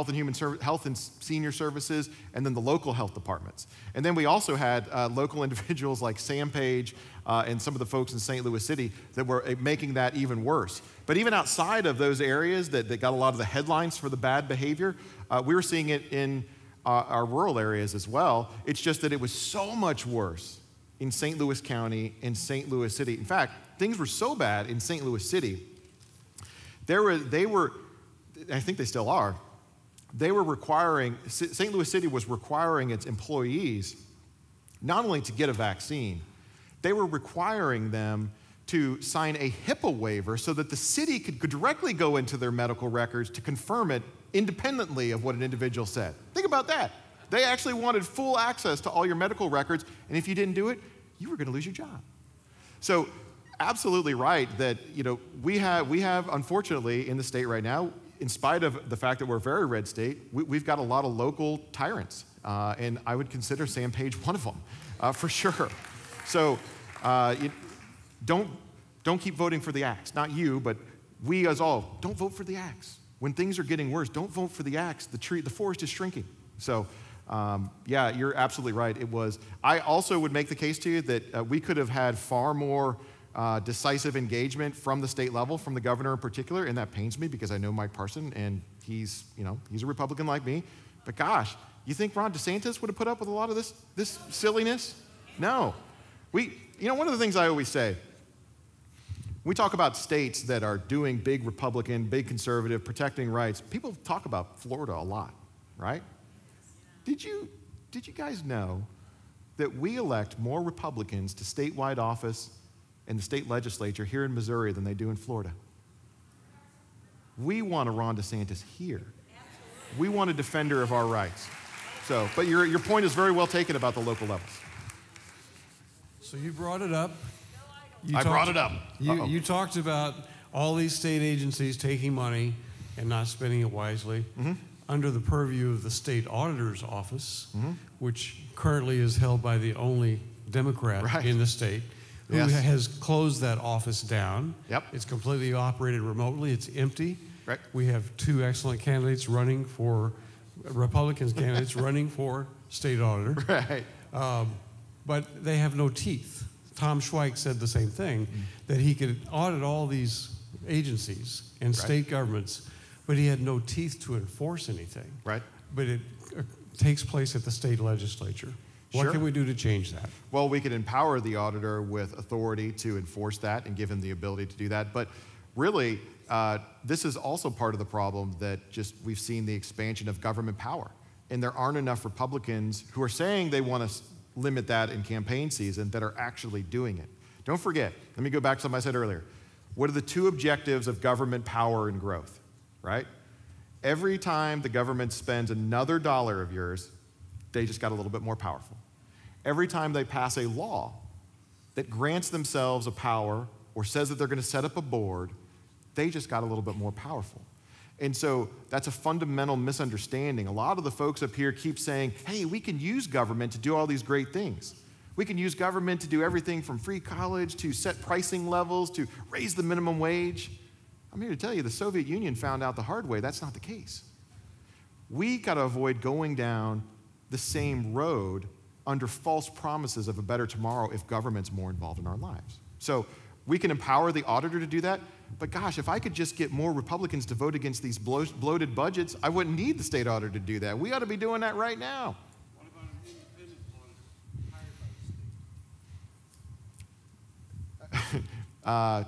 and Senior Services, and then the local health departments. And then we also had local individuals like Sam Page and some of the folks in St. Louis City that were making that even worse. But even outside of those areas that got a lot of the headlines for the bad behavior, we were seeing it in our rural areas as well. It's just that it was so much worse in St. Louis County and St. Louis City. In fact, things were so bad in St. Louis City, they were, I think they still are, St. Louis City was requiring its employees not only to get a vaccine, they were requiring them to sign a HIPAA waiver so that the city could directly go into their medical records to confirm it independently of what an individual said. Think about that. They actually wanted full access to all your medical records, and if you didn't do it, you were going to lose your job. So, absolutely right that we have unfortunately in the state right now, in spite of the fact that we're a very red state, we've got a lot of local tyrants, and I would consider Sam Page one of them, for sure. So don't keep voting for the axe. Not you, but we as all. Don't vote for the axe. When things are getting worse, don't vote for the axe. The forest is shrinking. So yeah, you're absolutely right. It was. I also would make the case to you that we could have had far more decisive engagement from the state level, from the governor in particular, and that pains me because I know Mike Parson, and he's a Republican like me. But gosh, you think Ron DeSantis would have put up with a lot of this silliness? No. One of the things I always say, we talk about states that are doing big Republican, big conservative, protecting rights. People talk about Florida a lot, right? Did you guys know that we elect more Republicans to statewide office in the state legislature here in Missouri than they do in Florida? We want a Ron DeSantis here. We want a defender of our rights. So, but your point is very well taken about the local levels. So you brought it up. I brought it up. You talked about all these state agencies taking money and not spending it wisely under the purview of the state auditor's office, which currently is held by the only Democrat in the state. who Yes. has closed that office down. Yep. It's completely operated remotely. It's empty. Right. We have two excellent candidates running for, Republicans candidates running for state auditor. Right. But they have no teeth. Tom Schweik said the same thing, that he could audit all these agencies and state governments, but he had no teeth to enforce anything. Right. But it takes place at the state legislature. What Sure. can we do to change that? Well, we can empower the auditor with authority to enforce that and give him the ability to do that. But really, this is also part of the problem that just we've seen the expansion of government power. And there aren't enough Republicans who are saying they want to limit that in campaign season that are actually doing it. Don't forget, let me go back to something I said earlier. What are the two objectives of government power and growth, right? Every time the government spends another dollar of yours, they just got a little bit more powerful. Every time they pass a law that grants themselves a power or says that they're going to set up a board, they just got a little bit more powerful. And so that's a fundamental misunderstanding. A lot of the folks up here keep saying, hey, we can use government to do all these great things. We can use government to do everything from free college to set pricing levels to raise the minimum wage. I'm here to tell you, the Soviet Union found out the hard way that's not the case. We got to avoid going down the same road under false promises of a better tomorrow if government's more involved in our lives. So we can empower the auditor to do that, but gosh, if I could just get more Republicans to vote against these bloated budgets, I wouldn't need the state auditor to do that. We ought to be doing that right now. What about an independent auditor hired by the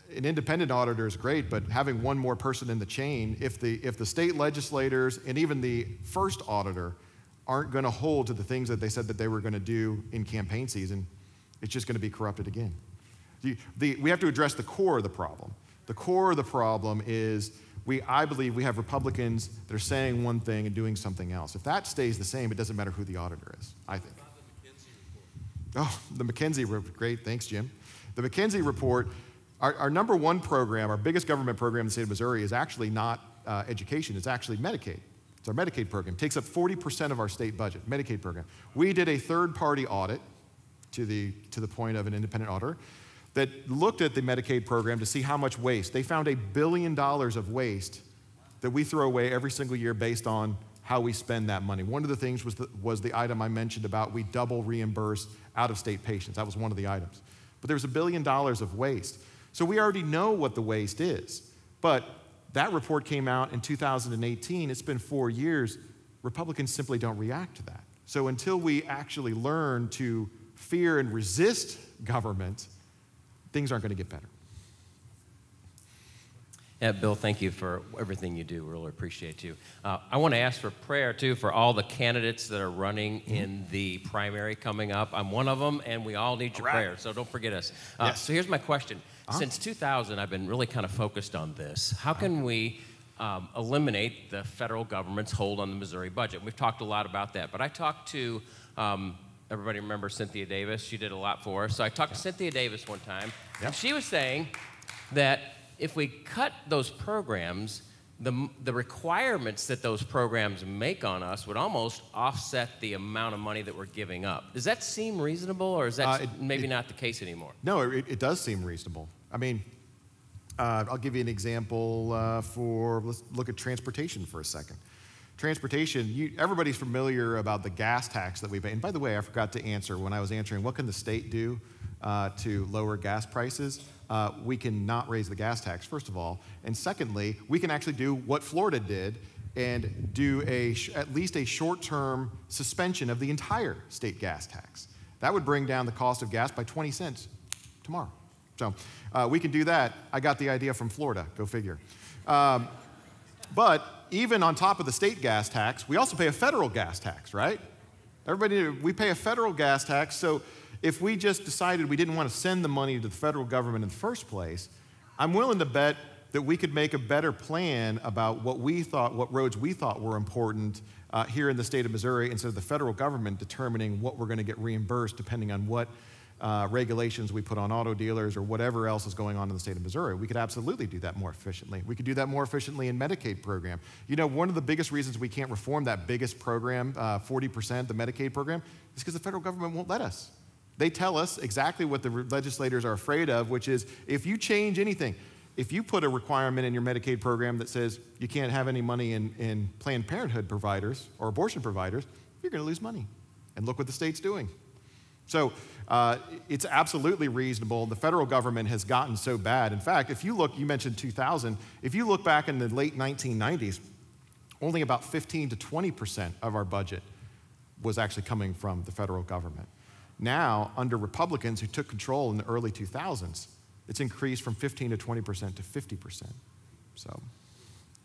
state? An independent auditor is great, but having one more person in the chain, if the state legislators and even the first auditor aren't going to hold to the things that they said that they were going to do in campaign season, it's just going to be corrupted again. We have to address the core of the problem. The core of the problem is I believe we have Republicans that are saying one thing and doing something else. If that stays the same, it doesn't matter who the auditor is, I think. Oh, the McKinsey report. Great, thanks, Jim. The McKinsey report, our number one program, our biggest government program in the state of Missouri is actually not education, it's actually Medicaid. It's our Medicaid program. It takes up 40% of our state budget, Medicaid program. We did a third-party audit to the point of an independent auditor that looked at the Medicaid program to see how much waste. They found $1 billion of waste that we throw away every single year based on how we spend that money. One of the things was the item I mentioned about we double reimburse out-of-state patients. That was one of the items. But there was $1 billion of waste. So we already know what the waste is. But that report came out in 2018. It's been 4 years. Republicans simply don't react to that. So until we actually learn to fear and resist government, things aren't going to get better. Yeah, Bill, thank you for everything you do. Really appreciate you. I want to ask for prayer, too, for all the candidates that are running in the primary coming up. I'm one of them, and we all need your prayer, so don't forget us. Yes. So here's my question. Since 2000, I've been really kind of focused on this. How can we eliminate the federal government's hold on the Missouri budget? We've talked a lot about that, but I talked to everybody remember Cynthia Davis? She did a lot for us. So I talked to Cynthia Davis one time, and she was saying that if we cut those programs, the requirements that those programs make on us would almost offset the amount of money that we're giving up. Does that seem reasonable, or is that maybe not the case anymore? No, it does seem reasonable. I mean, I'll give you an example let's look at transportation for a second. Transportation, everybody's familiar about the gas tax that we pay. And by the way, I forgot to answer when I was answering, what can the state do to lower gas prices? We can not raise the gas tax, first of all. And secondly, we can actually do what Florida did and do at least a short-term suspension of the entire state gas tax. That would bring down the cost of gas by 20 cents tomorrow. So we can do that. I got the idea from Florida, go figure. But even on top of the state gas tax, we also pay a federal gas tax, right? We pay a federal gas tax, so if we just decided we didn't want to send the money to the federal government in the first place, I'm willing to bet that we could make a better plan about what roads we thought were important here in the state of Missouri instead of the federal government determining what we're going to get reimbursed depending on what regulations we put on auto dealers or whatever else is going on in the state of Missouri. We could absolutely do that more efficiently. We could do that more efficiently in Medicaid program. You know, one of the biggest reasons we can't reform that biggest program, 40%, the Medicaid program, is because the federal government won't let us. They tell us exactly what the legislators are afraid of, which is if you change anything, if you put a requirement in your Medicaid program that says you can't have any money in Planned Parenthood providers or abortion providers, you're going to lose money. And look what the state's doing. So it's absolutely reasonable. The federal government has gotten so bad. In fact, if you look, you mentioned 2000, if you look back in the late 1990s, only about 15 to 20% of our budget was actually coming from the federal government. Now, under Republicans who took control in the early 2000s, it's increased from 15 to 20% to 50%. So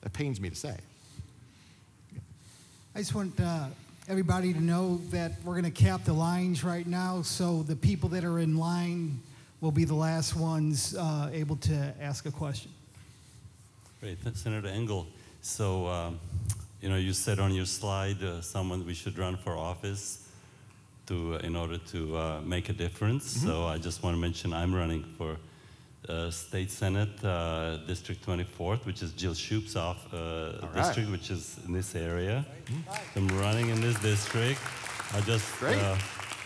that pains me to say. I just want everybody to know that we're going to cap the lines right now, so the people that are in line will be the last ones able to ask a question. Great, Senator Engel. So, you said on your slide someone we should run for office in order to make a difference. Mm-hmm. So I just want to mention I'm running for State Senate, District 24th, which is Jill Shoup's district, which is in this area. So I'm running in this district. I just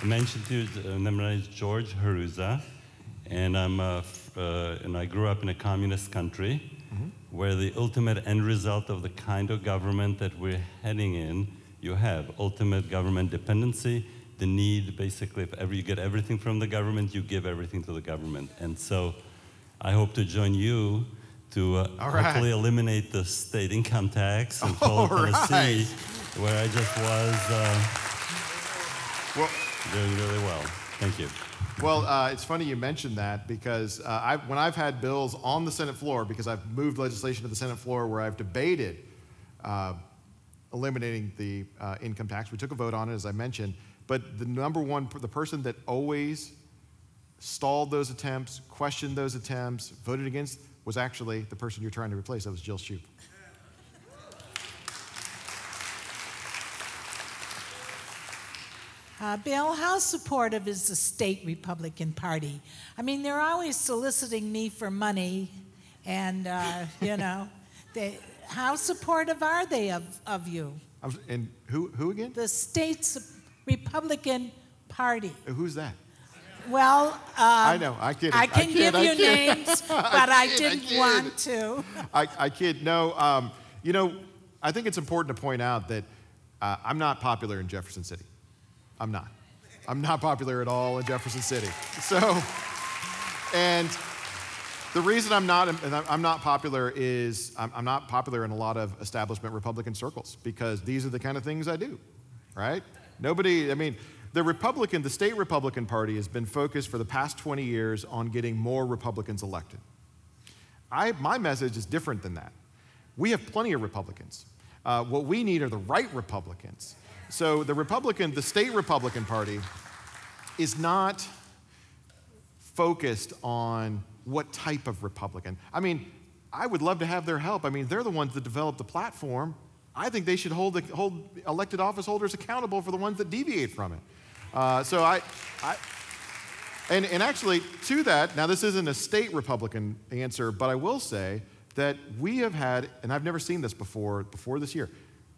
mentioned to you, my name is George Haruza, and I grew up in a communist country where the ultimate end result of the kind of government that we're heading in, you have ultimate government dependency, the need, basically, if ever you get everything from the government, you give everything to the government. And so I hope to join you to hopefully eliminate the state income tax in Tennessee, where I just was doing really well. Thank you. Well, it's funny you mentioned that because when I've had bills on the Senate floor, because I've moved legislation to the Senate floor where I've debated eliminating the income tax, we took a vote on it, as I mentioned, but the person that always stalled those attempts, questioned those attempts, voted against, was actually the person you're trying to replace. That was Jill Shoup. Bill, how supportive is the state Republican Party? I mean, they're always soliciting me for money, and, how supportive are they of you? And who again? The state's Republican Party. Who's that? Well, I know, I kid. I can give you names, but I didn't want to. I kid. No, I think it's important to point out that I'm not popular in Jefferson City. I'm not. I'm not popular at all in Jefferson City. So, and the reason I'm not popular is I'm not popular in a lot of establishment Republican circles because these are the kind of things I do, right? The state Republican Party has been focused for the past 20 years on getting more Republicans elected. My message is different than that. We have plenty of Republicans. What we need are the right Republicans. So the state Republican Party is not focused on what type of Republican. I would love to have their help. They're the ones that developed the platform. I think they should hold elected office holders accountable for the ones that deviate from it. And actually, to that, now this isn't a state Republican answer, but I will say that we have had, and I've never seen this before this year,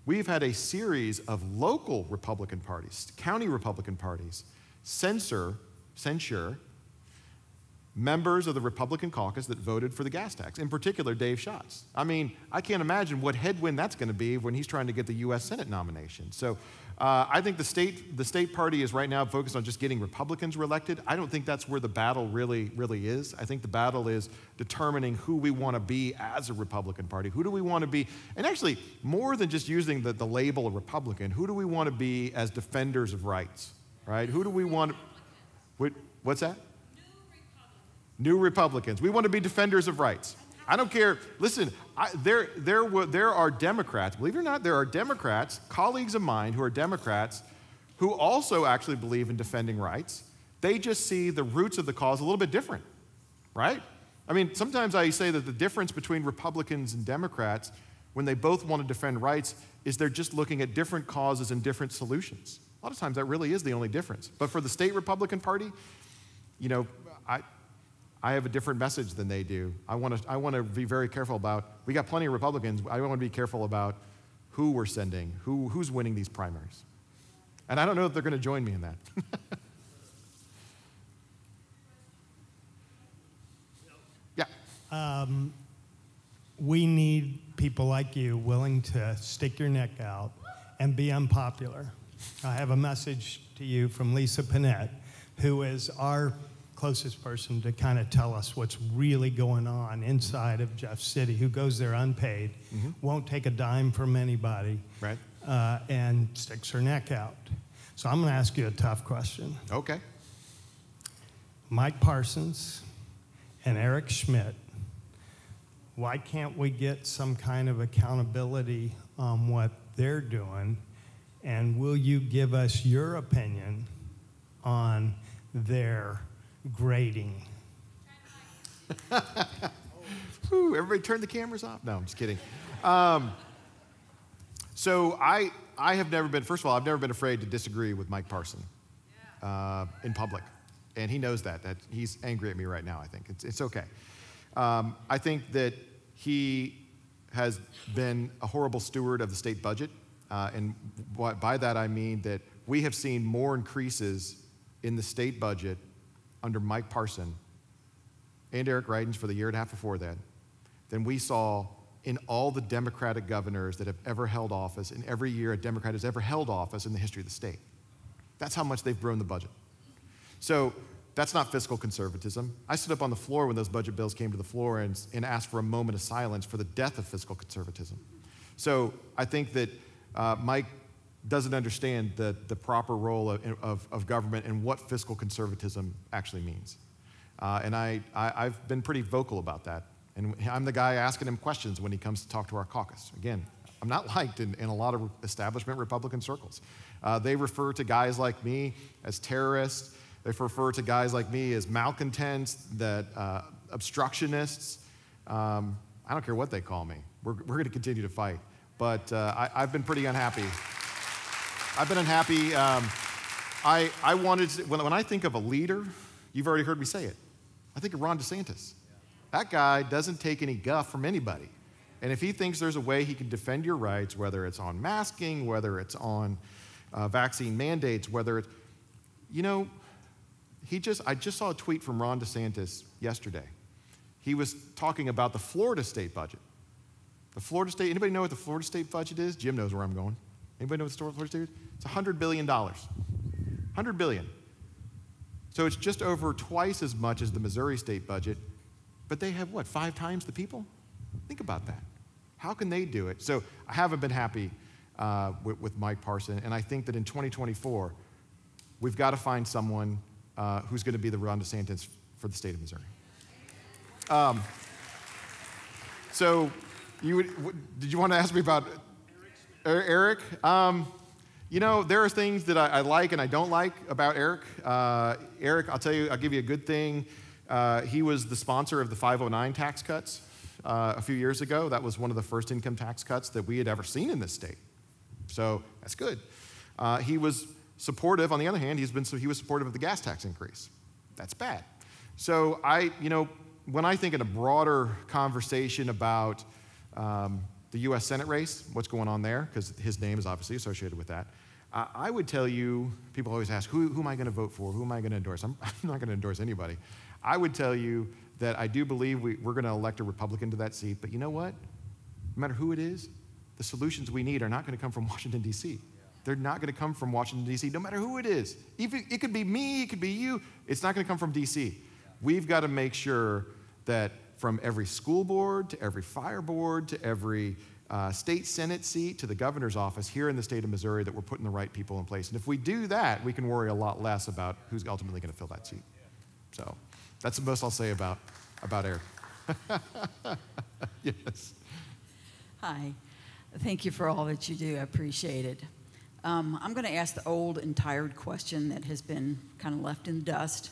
we've had a series of local Republican parties, county Republican parties, censure members of the Republican caucus that voted for the gas tax, in particular Dave Schatz. I can't imagine what headwind that's going to be when he's trying to get the U.S. Senate nomination. So I think the state party is right now focused on just getting Republicans reelected. I don't think that's where the battle really is. I think the battle is determining who we want to be as a Republican Party. Who do we want to be? And actually, more than just using the label of Republican, who do we want to be as defenders of rights, right? Who do we want to, what's that? New Republicans. We want to be defenders of rights. I don't care. Listen, there are Democrats, believe it or not, there are Democrats, colleagues of mine who are Democrats, who also actually believe in defending rights. They just see the roots of the cause a little bit different, right? Sometimes I say that the difference between Republicans and Democrats, when they both want to defend rights, is they're just looking at different causes and different solutions. A lot of times that really is the only difference. But for the state Republican Party, I have a different message than they do. I want to be very careful about, we got plenty of Republicans, I want to be careful about who we're sending, who's winning these primaries. And I don't know if they're going to join me in that. We need people like you willing to stick your neck out and be unpopular. I have a message to you from Lisa Panett, who is our closest person to kind of tell us what's really going on inside of Jeff City, who goes there unpaid, won't take a dime from anybody, right, and sticks her neck out. So I'm going to ask you a tough question. Okay. Mike Parsons and Eric Schmidt, why can't we get some kind of accountability on what they're doing? And will you give us your opinion on their grading? Whew, everybody turn the cameras off? No, I'm just kidding. So I have never been, first of all, I've never been afraid to disagree with Mike Parson in public. And he knows that he's angry at me right now, I think. It's okay. I think that he has been a horrible steward of the state budget. And by that I mean that we have seen more increases in the state budget under Mike Parson and Eric Greitens for the year and a half before that than we saw in all the Democratic governors that have ever held office, in every year a Democrat has ever held office in the history of the state. That's how much they've grown the budget. So that's not fiscal conservatism. I stood up on the floor when those budget bills came to the floor and asked for a moment of silence for the death of fiscal conservatism. So I think that Mike doesn't understand the proper role of government and what fiscal conservatism actually means. And I've been pretty vocal about that. And I'm the guy asking him questions when he comes to talk to our caucus. Again, I'm not liked in a lot of establishment Republican circles. They refer to guys like me as terrorists. They refer to guys like me as malcontents, obstructionists. I don't care what they call me. We're going to continue to fight. But I've been pretty unhappy. I've been unhappy. I wanted to, when I think of a leader, you've already heard me say it. I think of Ron DeSantis. That guy doesn't take any guff from anybody. And if he thinks there's a way he can defend your rights, whether it's on masking, whether it's on vaccine mandates, whether it's, you know, I just saw a tweet from Ron DeSantis yesterday. He was talking about the Florida state budget. The Florida state, anybody know what the Florida state budget is? Jim knows where I'm going. Anybody know what the Florida state is? It's $100 billion. $100 billion. So it's just over twice as much as the Missouri state budget, but they have what, 5 times the people? Think about that. How can they do it? So I haven't been happy with Mike Parson, and I think that in 2024, we've got to find someone who's going to be the Ron DeSantis for the state of Missouri. So did you want to ask me about Eric? You know, there are things that I like and I don't like about Eric. Eric, I'll give you a good thing. He was the sponsor of the 509 tax cuts a few years ago. That was one of the first income tax cuts that we had ever seen in this state. So that's good. He was supportive, on the other hand, he was supportive of the gas tax increase. That's bad. So when I think in a broader conversation about the U.S. Senate race, what's going on there, because his name is obviously associated with that, I would tell you, people always ask, who am I going to vote for? Who am I going to endorse? I'm not going to endorse anybody. I would tell you that I do believe we're going to elect a Republican to that seat, but you know what? No matter who it is, the solutions we need are not going to come from Washington, D.C. They're not going to come from Washington, D.C., no matter who it is. It could be me, it could be you. It's not going to come from D.C. We've got to make sure that from every school board to every fire board to every state Senate seat to the governor's office here in the state of Missouri, that we're putting the right people in place. And if we do that, we can worry a lot less about who's ultimately going to fill that seat. So that's the most I'll say about Eric. Yes. Hi. Thank you for all that you do. I appreciate it. I'm going to ask the old and tired question that has been kind of left in the dust.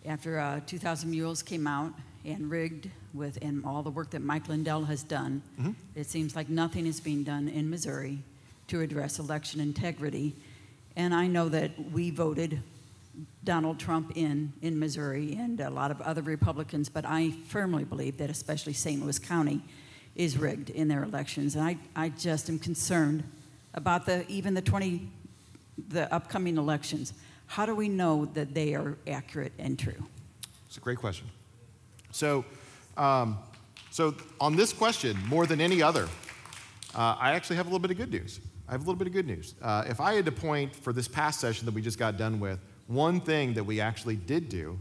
After 2,000 Mules came out and rigged and all the work that Mike Lindell has done, it seems like nothing is being done in Missouri to address election integrity. And I know that we voted Donald Trump in Missouri and a lot of other Republicans, but I firmly believe that especially St. Louis County is rigged in their elections. And I just am concerned about the upcoming elections. How do we know that they are accurate and true? It's a great question. So So on this question, more than any other, I actually have a little bit of good news. If I had to point for this past session that we just got done with, one thing that we actually did do,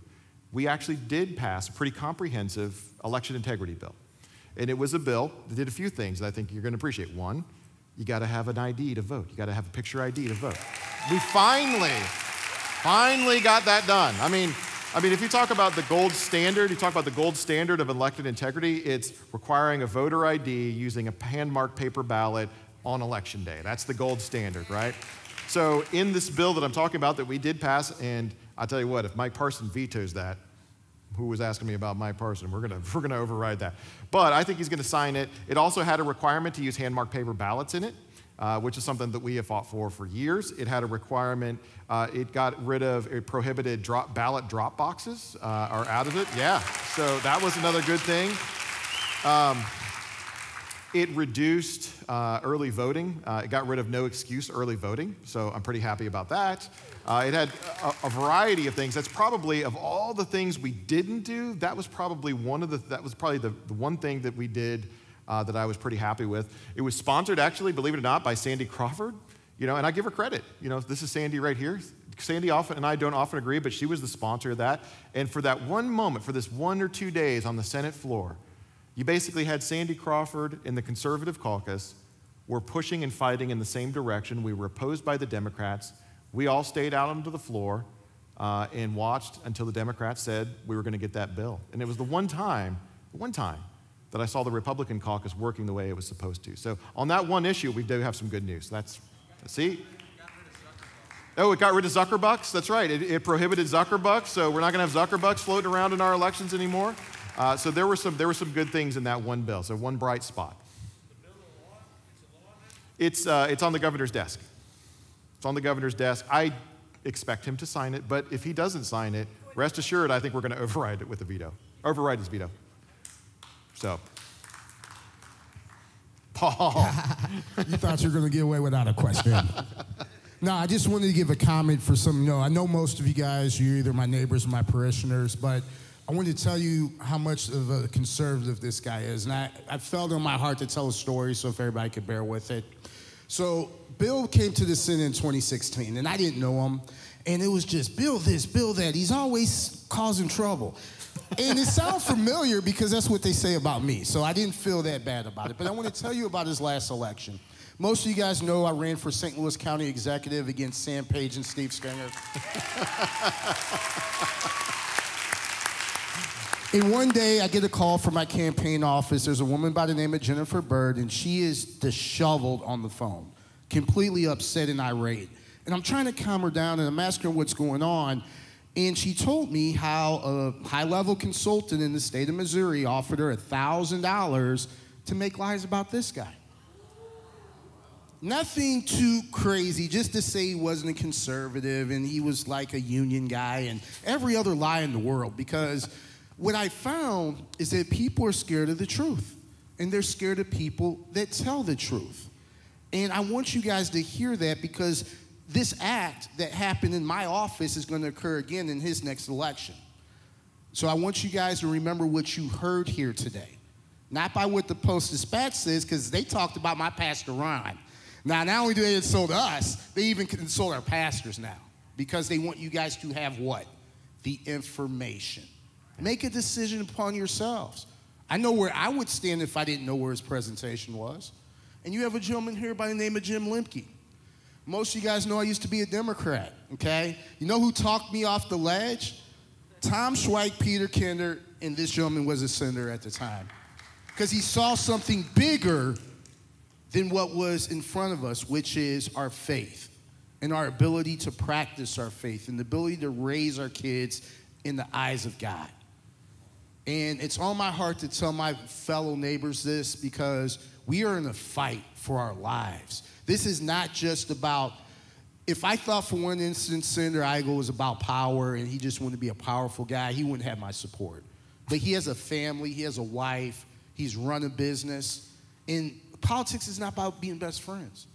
we actually did pass a pretty comprehensive election integrity bill. And it was a bill that did a few things that I think you're going to appreciate. One, you got to have an ID to vote. You got to have a picture ID to vote. We finally got that done. I mean, if you talk about the gold standard, of elected integrity, it's requiring a voter ID using a hand-marked paper ballot on election day. That's the gold standard, right? So in this bill that I'm talking about that we did pass, and I'll tell you what, if Mike Parson vetoes that, who was asking me about Mike Parson, we're gonna override that. But I think he's gonna sign it. It also had a requirement to use hand-marked paper ballots in it, which is something that we have fought for years. It had a requirement, it prohibited ballot drop boxes are out of it. Yeah, so that was another good thing. It reduced early voting. It got rid of no excuse early voting, so I'm pretty happy about that. It had a variety of things. That's probably, of all the things we didn't do, that was probably the one thing that we did that I was pretty happy with. It was sponsored, actually, believe it or not, by Sandy Crawford, and I give her credit. This is Sandy right here. Sandy and I don't often agree, but she was the sponsor of that. And for that one moment, for this 1 or 2 days on the Senate floor, you basically had Sandy Crawford and the conservative caucus were pushing and fighting in the same direction. We were opposed by the Democrats. We all stayed out onto the floor and watched until the Democrats said we were going to get that bill. And it was the one time that I saw the Republican caucus working the way it was supposed to. So on that one issue, we do have some good news. See? Oh, it got rid of Zuckerbucks? That's right. It prohibited Zuckerbucks, so we're not going to have Zuckerbucks floating around in our elections anymore. So there were some good things in that one bill, so one bright spot. It's on the governor's desk. It's on the governor's desk. I expect him to sign it, but if he doesn't sign it, rest assured, I think we're going to override it with a veto. Override his veto. So, Paul. You thought you were going to get away without a question. No, I just wanted to give a comment for some, I know most of you guys, you're either my neighbors or my parishioners, but I wanted to tell you how much of a conservative this guy is. And I felt in my heart to tell a story, so if everybody could bear with it. So Bill came to the Senate in 2016, and I didn't know him. And it was just, Bill this, Bill that. He's always causing trouble. And it sounds familiar because that's what they say about me. So I didn't feel that bad about it. But I want to tell you about his last election. Most of you guys know I ran for St. Louis County Executive against Sam Page and Steve Springer. And one day I get a call from my campaign office. There's a woman by the name of Jennifer Bird, and she is disheveled on the phone, completely upset and irate. And I'm trying to calm her down, and I'm asking her what's going on. And she told me how a high-level consultant in the state of Missouri offered her $1,000 to make lies about this guy. Nothing too crazy, just to say he wasn't a conservative and he was like a union guy and every other lie in the world. Because what I found is that people are scared of the truth, and they're scared of people that tell the truth. And I want you guys to hear that, because this act that happened in my office is going to occur again in his next election. So I want you guys to remember what you heard here today. Not by what the Post-Dispatch says, because they talked about my pastor Ron. Now, not only do they insult us, they even insult our pastors now, because they want you guys to have what? The information. Make a decision upon yourselves. I know where I would stand if I didn't know where his presentation was. And you have a gentleman here by the name of Jim Lemke. Most of you guys know I used to be a Democrat, okay? You know who talked me off the ledge? Tom Schweik, Peter Kinder, and this gentleman was a senator at the time. Because he saw something bigger than what was in front of us, which is our faith and our ability to practice our faith and the ability to raise our kids in the eyes of God. And it's on my heart to tell my fellow neighbors this, because we are in a fight for our lives. This is not just about, if I thought for one instance Senator Eigel was about power and he just wanted to be a powerful guy, he wouldn't have my support. But he has a family, he has a wife, he's run a business. And politics is not about being best friends.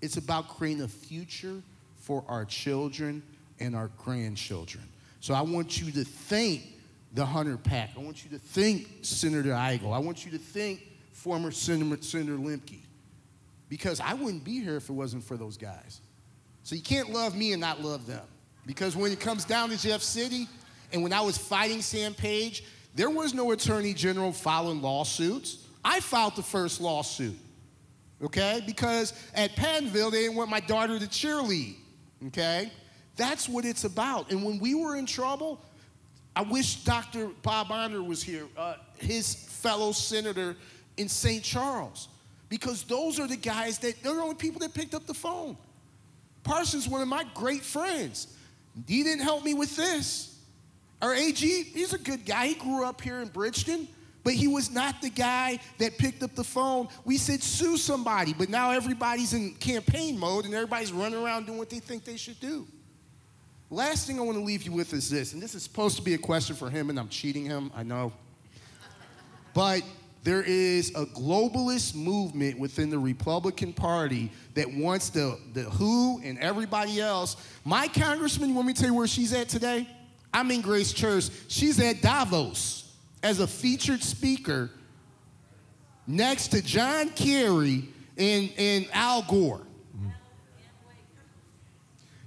It's about creating a future for our children and our grandchildren. So I want you to think the Hunter PAC. I want you to think Senator Eigel. I want you to think former Senator Lemke. Because I wouldn't be here if it wasn't for those guys. So you can't love me and not love them. Because when it comes down to Jeff City, and when I was fighting Sam Page, there was no attorney general filing lawsuits. I filed the first lawsuit, okay? Because at Pattonville, they didn't want my daughter to cheerlead, okay? That's what it's about. And when we were in trouble, I wish Dr. Bob Honor was here, his fellow senator in St. Charles, because those are the guys they're the only people that picked up the phone. Parsons, one of my great friends, he didn't help me with this. Our AG, he's a good guy. He grew up here in Bridgeton, but he was not the guy that picked up the phone. We said sue somebody, but now everybody's in campaign mode and everybody's running around doing what they think they should do. Last thing I want to leave you with is this, and this is supposed to be a question for him, and I'm cheating him, I know. But there is a globalist movement within the Republican Party that wants the WHO and everybody else. My congressman, you want me to tell you where she's at today? I'm in Grace Church. She's at Davos as a featured speaker next to John Kerry and Al Gore.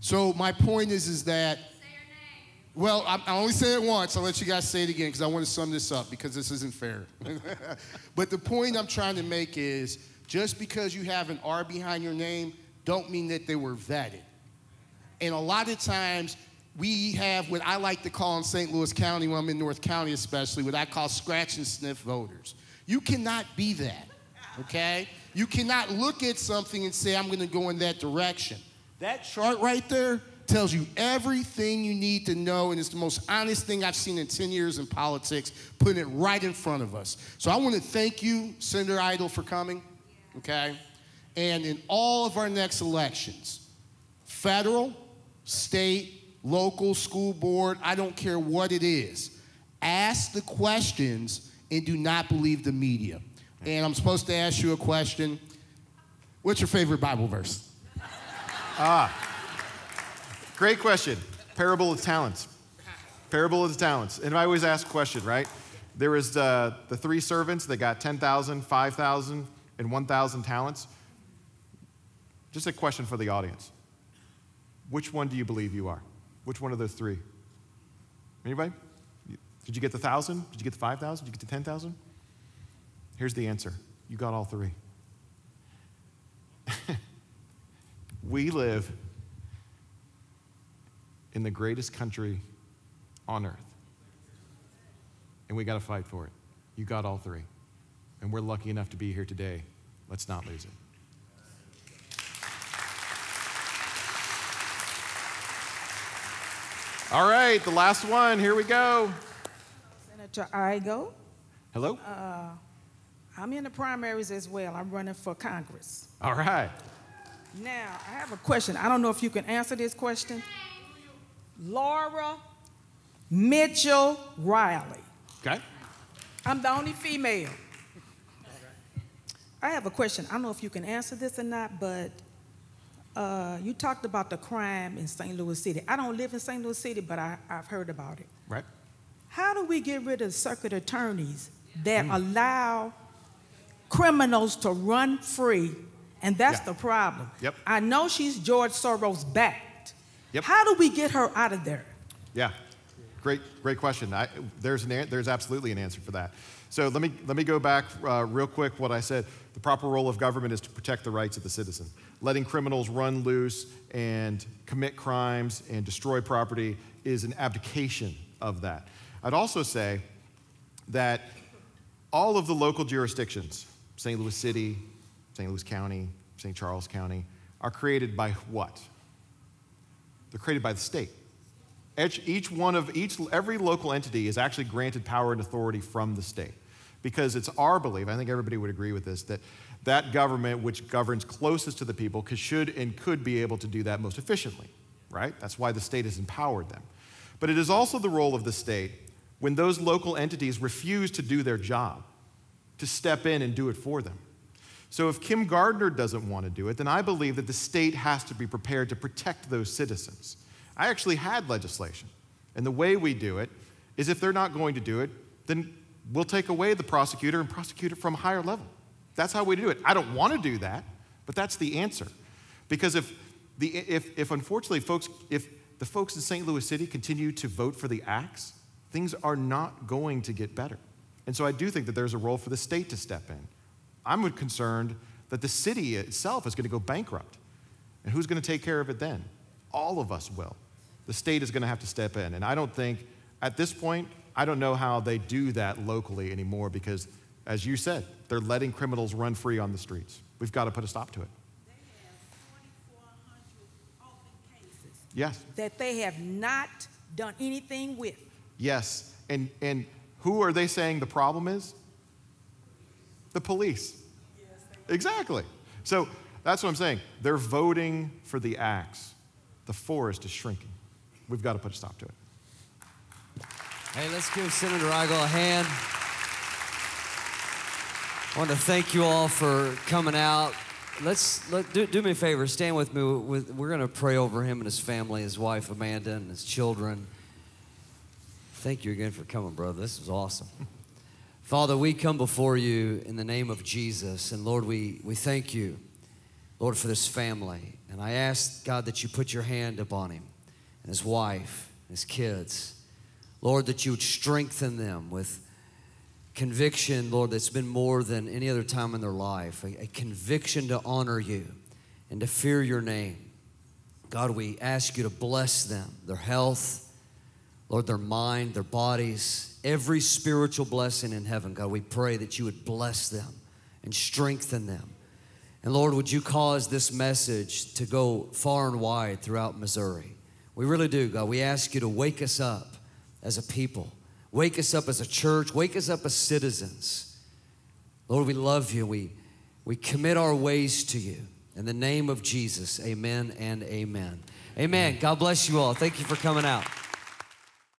So my point is that, well, I only say it once. I'll let you guys say it again because I want to sum this up because this isn't fair. But the point I'm trying to make is just because you have an R behind your name don't mean that they were vetted. And a lot of times we have what I like to call in St. Louis County, when I'm in North County especially, what I call scratch and sniff voters. You cannot be that, okay? You cannot look at something and say, I'm going to go in that direction. That chart right there tells you everything you need to know, and it's the most honest thing I've seen in 10 years in politics, putting it right in front of us. So I want to thank you, Senator Eigel, for coming, okay? And in all of our next elections, federal, state, local, school board, I don't care what it is, ask the questions and do not believe the media. And I'm supposed to ask you a question. What's your favorite Bible verse? Great question. Parable of talents. Parable of the talents. And I always ask a question, right? There was the 3 servants that got 10,000, 5,000, and 1,000 talents. Just a question for the audience. Which one do you believe you are? Which one of those 3? Anybody? Did you get the 1,000? Did you get the 5,000? Did you get the 10,000? Here's the answer. You got all 3. We live in the greatest country on earth. And we got to fight for it. You got all 3. And we're lucky enough to be here today. Let's not lose it. All right, the last one. Here we go. Senator Eigel. Hello. I'm in the primaries as well. I'm running for Congress. All right. Now, I have a question. I don't know if you can answer this question. Laura Mitchell Riley. Okay. I'm the only female. I have a question. I don't know if you can answer this or not, but you talked about the crime in St. Louis City. I don't live in St. Louis City, but I've heard about it. Right. How do we get rid of circuit attorneys that allow criminals to run free? And that's the problem. Yep. I know she's George Soros backed. Yep. How do we get her out of there? Yeah. Great question. There's absolutely an answer for that. So let me go back real quick what I said. The proper role of government is to protect the rights of the citizen. Letting criminals run loose and commit crimes and destroy property is an abdication of that. I'd also say that all of the local jurisdictions, St. Louis City, St. Louis County, St. Charles County, are created by what? They're created by the state. Every local entity is actually granted power and authority from the state. Because it's our belief, I think everybody would agree with this, that government which governs closest to the people should and could be able to do that most efficiently, right? That's why the state has empowered them. But it is also the role of the state when those local entities refuse to do their job, to step in and do it for them. So if Kim Gardner doesn't want to do it, then I believe that the state has to be prepared to protect those citizens. I actually had legislation, and the way we do it is if they're not going to do it, then we'll take away the prosecutor and prosecute it from a higher level. That's how we do it. I don't want to do that, but that's the answer. Because if unfortunately if the folks in St. Louis City continue to vote for the axe, things are not going to get better. And so I do think that there's a role for the state to step in. I'm concerned that the city itself is going to go bankrupt. And who's going to take care of it then? All of us will. The state is going to have to step in. And I don't think, at this point, I don't know how they do that locally anymore because, as you said, they're letting criminals run free on the streets. We've got to put a stop to it. Yes. That they have not done anything with. Yes. And who are they saying the problem is? The police. Yes, exactly. So that's what I'm saying. They're voting for the axe. The forest is shrinking. We've got to put a stop to it. Hey, let's give Senator Eigel a hand. I want to thank you all for coming out. Do me a favor, stand with me. We're going to pray over him and his family, his wife Amanda and his children. Thank you again for coming, brother. This is awesome. Father, we come before you in the name of Jesus. And Lord, we thank you, Lord, for this family. And I ask, God, that you put your hand upon him and his wife and his kids. Lord, that you would strengthen them with conviction, Lord, that's been more than any other time in their life, a conviction to honor you and to fear your name. God, we ask you to bless them, their health, Lord, their mind, their bodies, every spiritual blessing in heaven. God, we pray that you would bless them and strengthen them. And Lord, would you cause this message to go far and wide throughout Missouri? We really do, God. We ask you to wake us up as a people. Wake us up as a church. Wake us up as citizens. Lord, we love you. We commit our ways to you. In the name of Jesus, amen and amen. Amen. God bless you all. Thank you for coming out.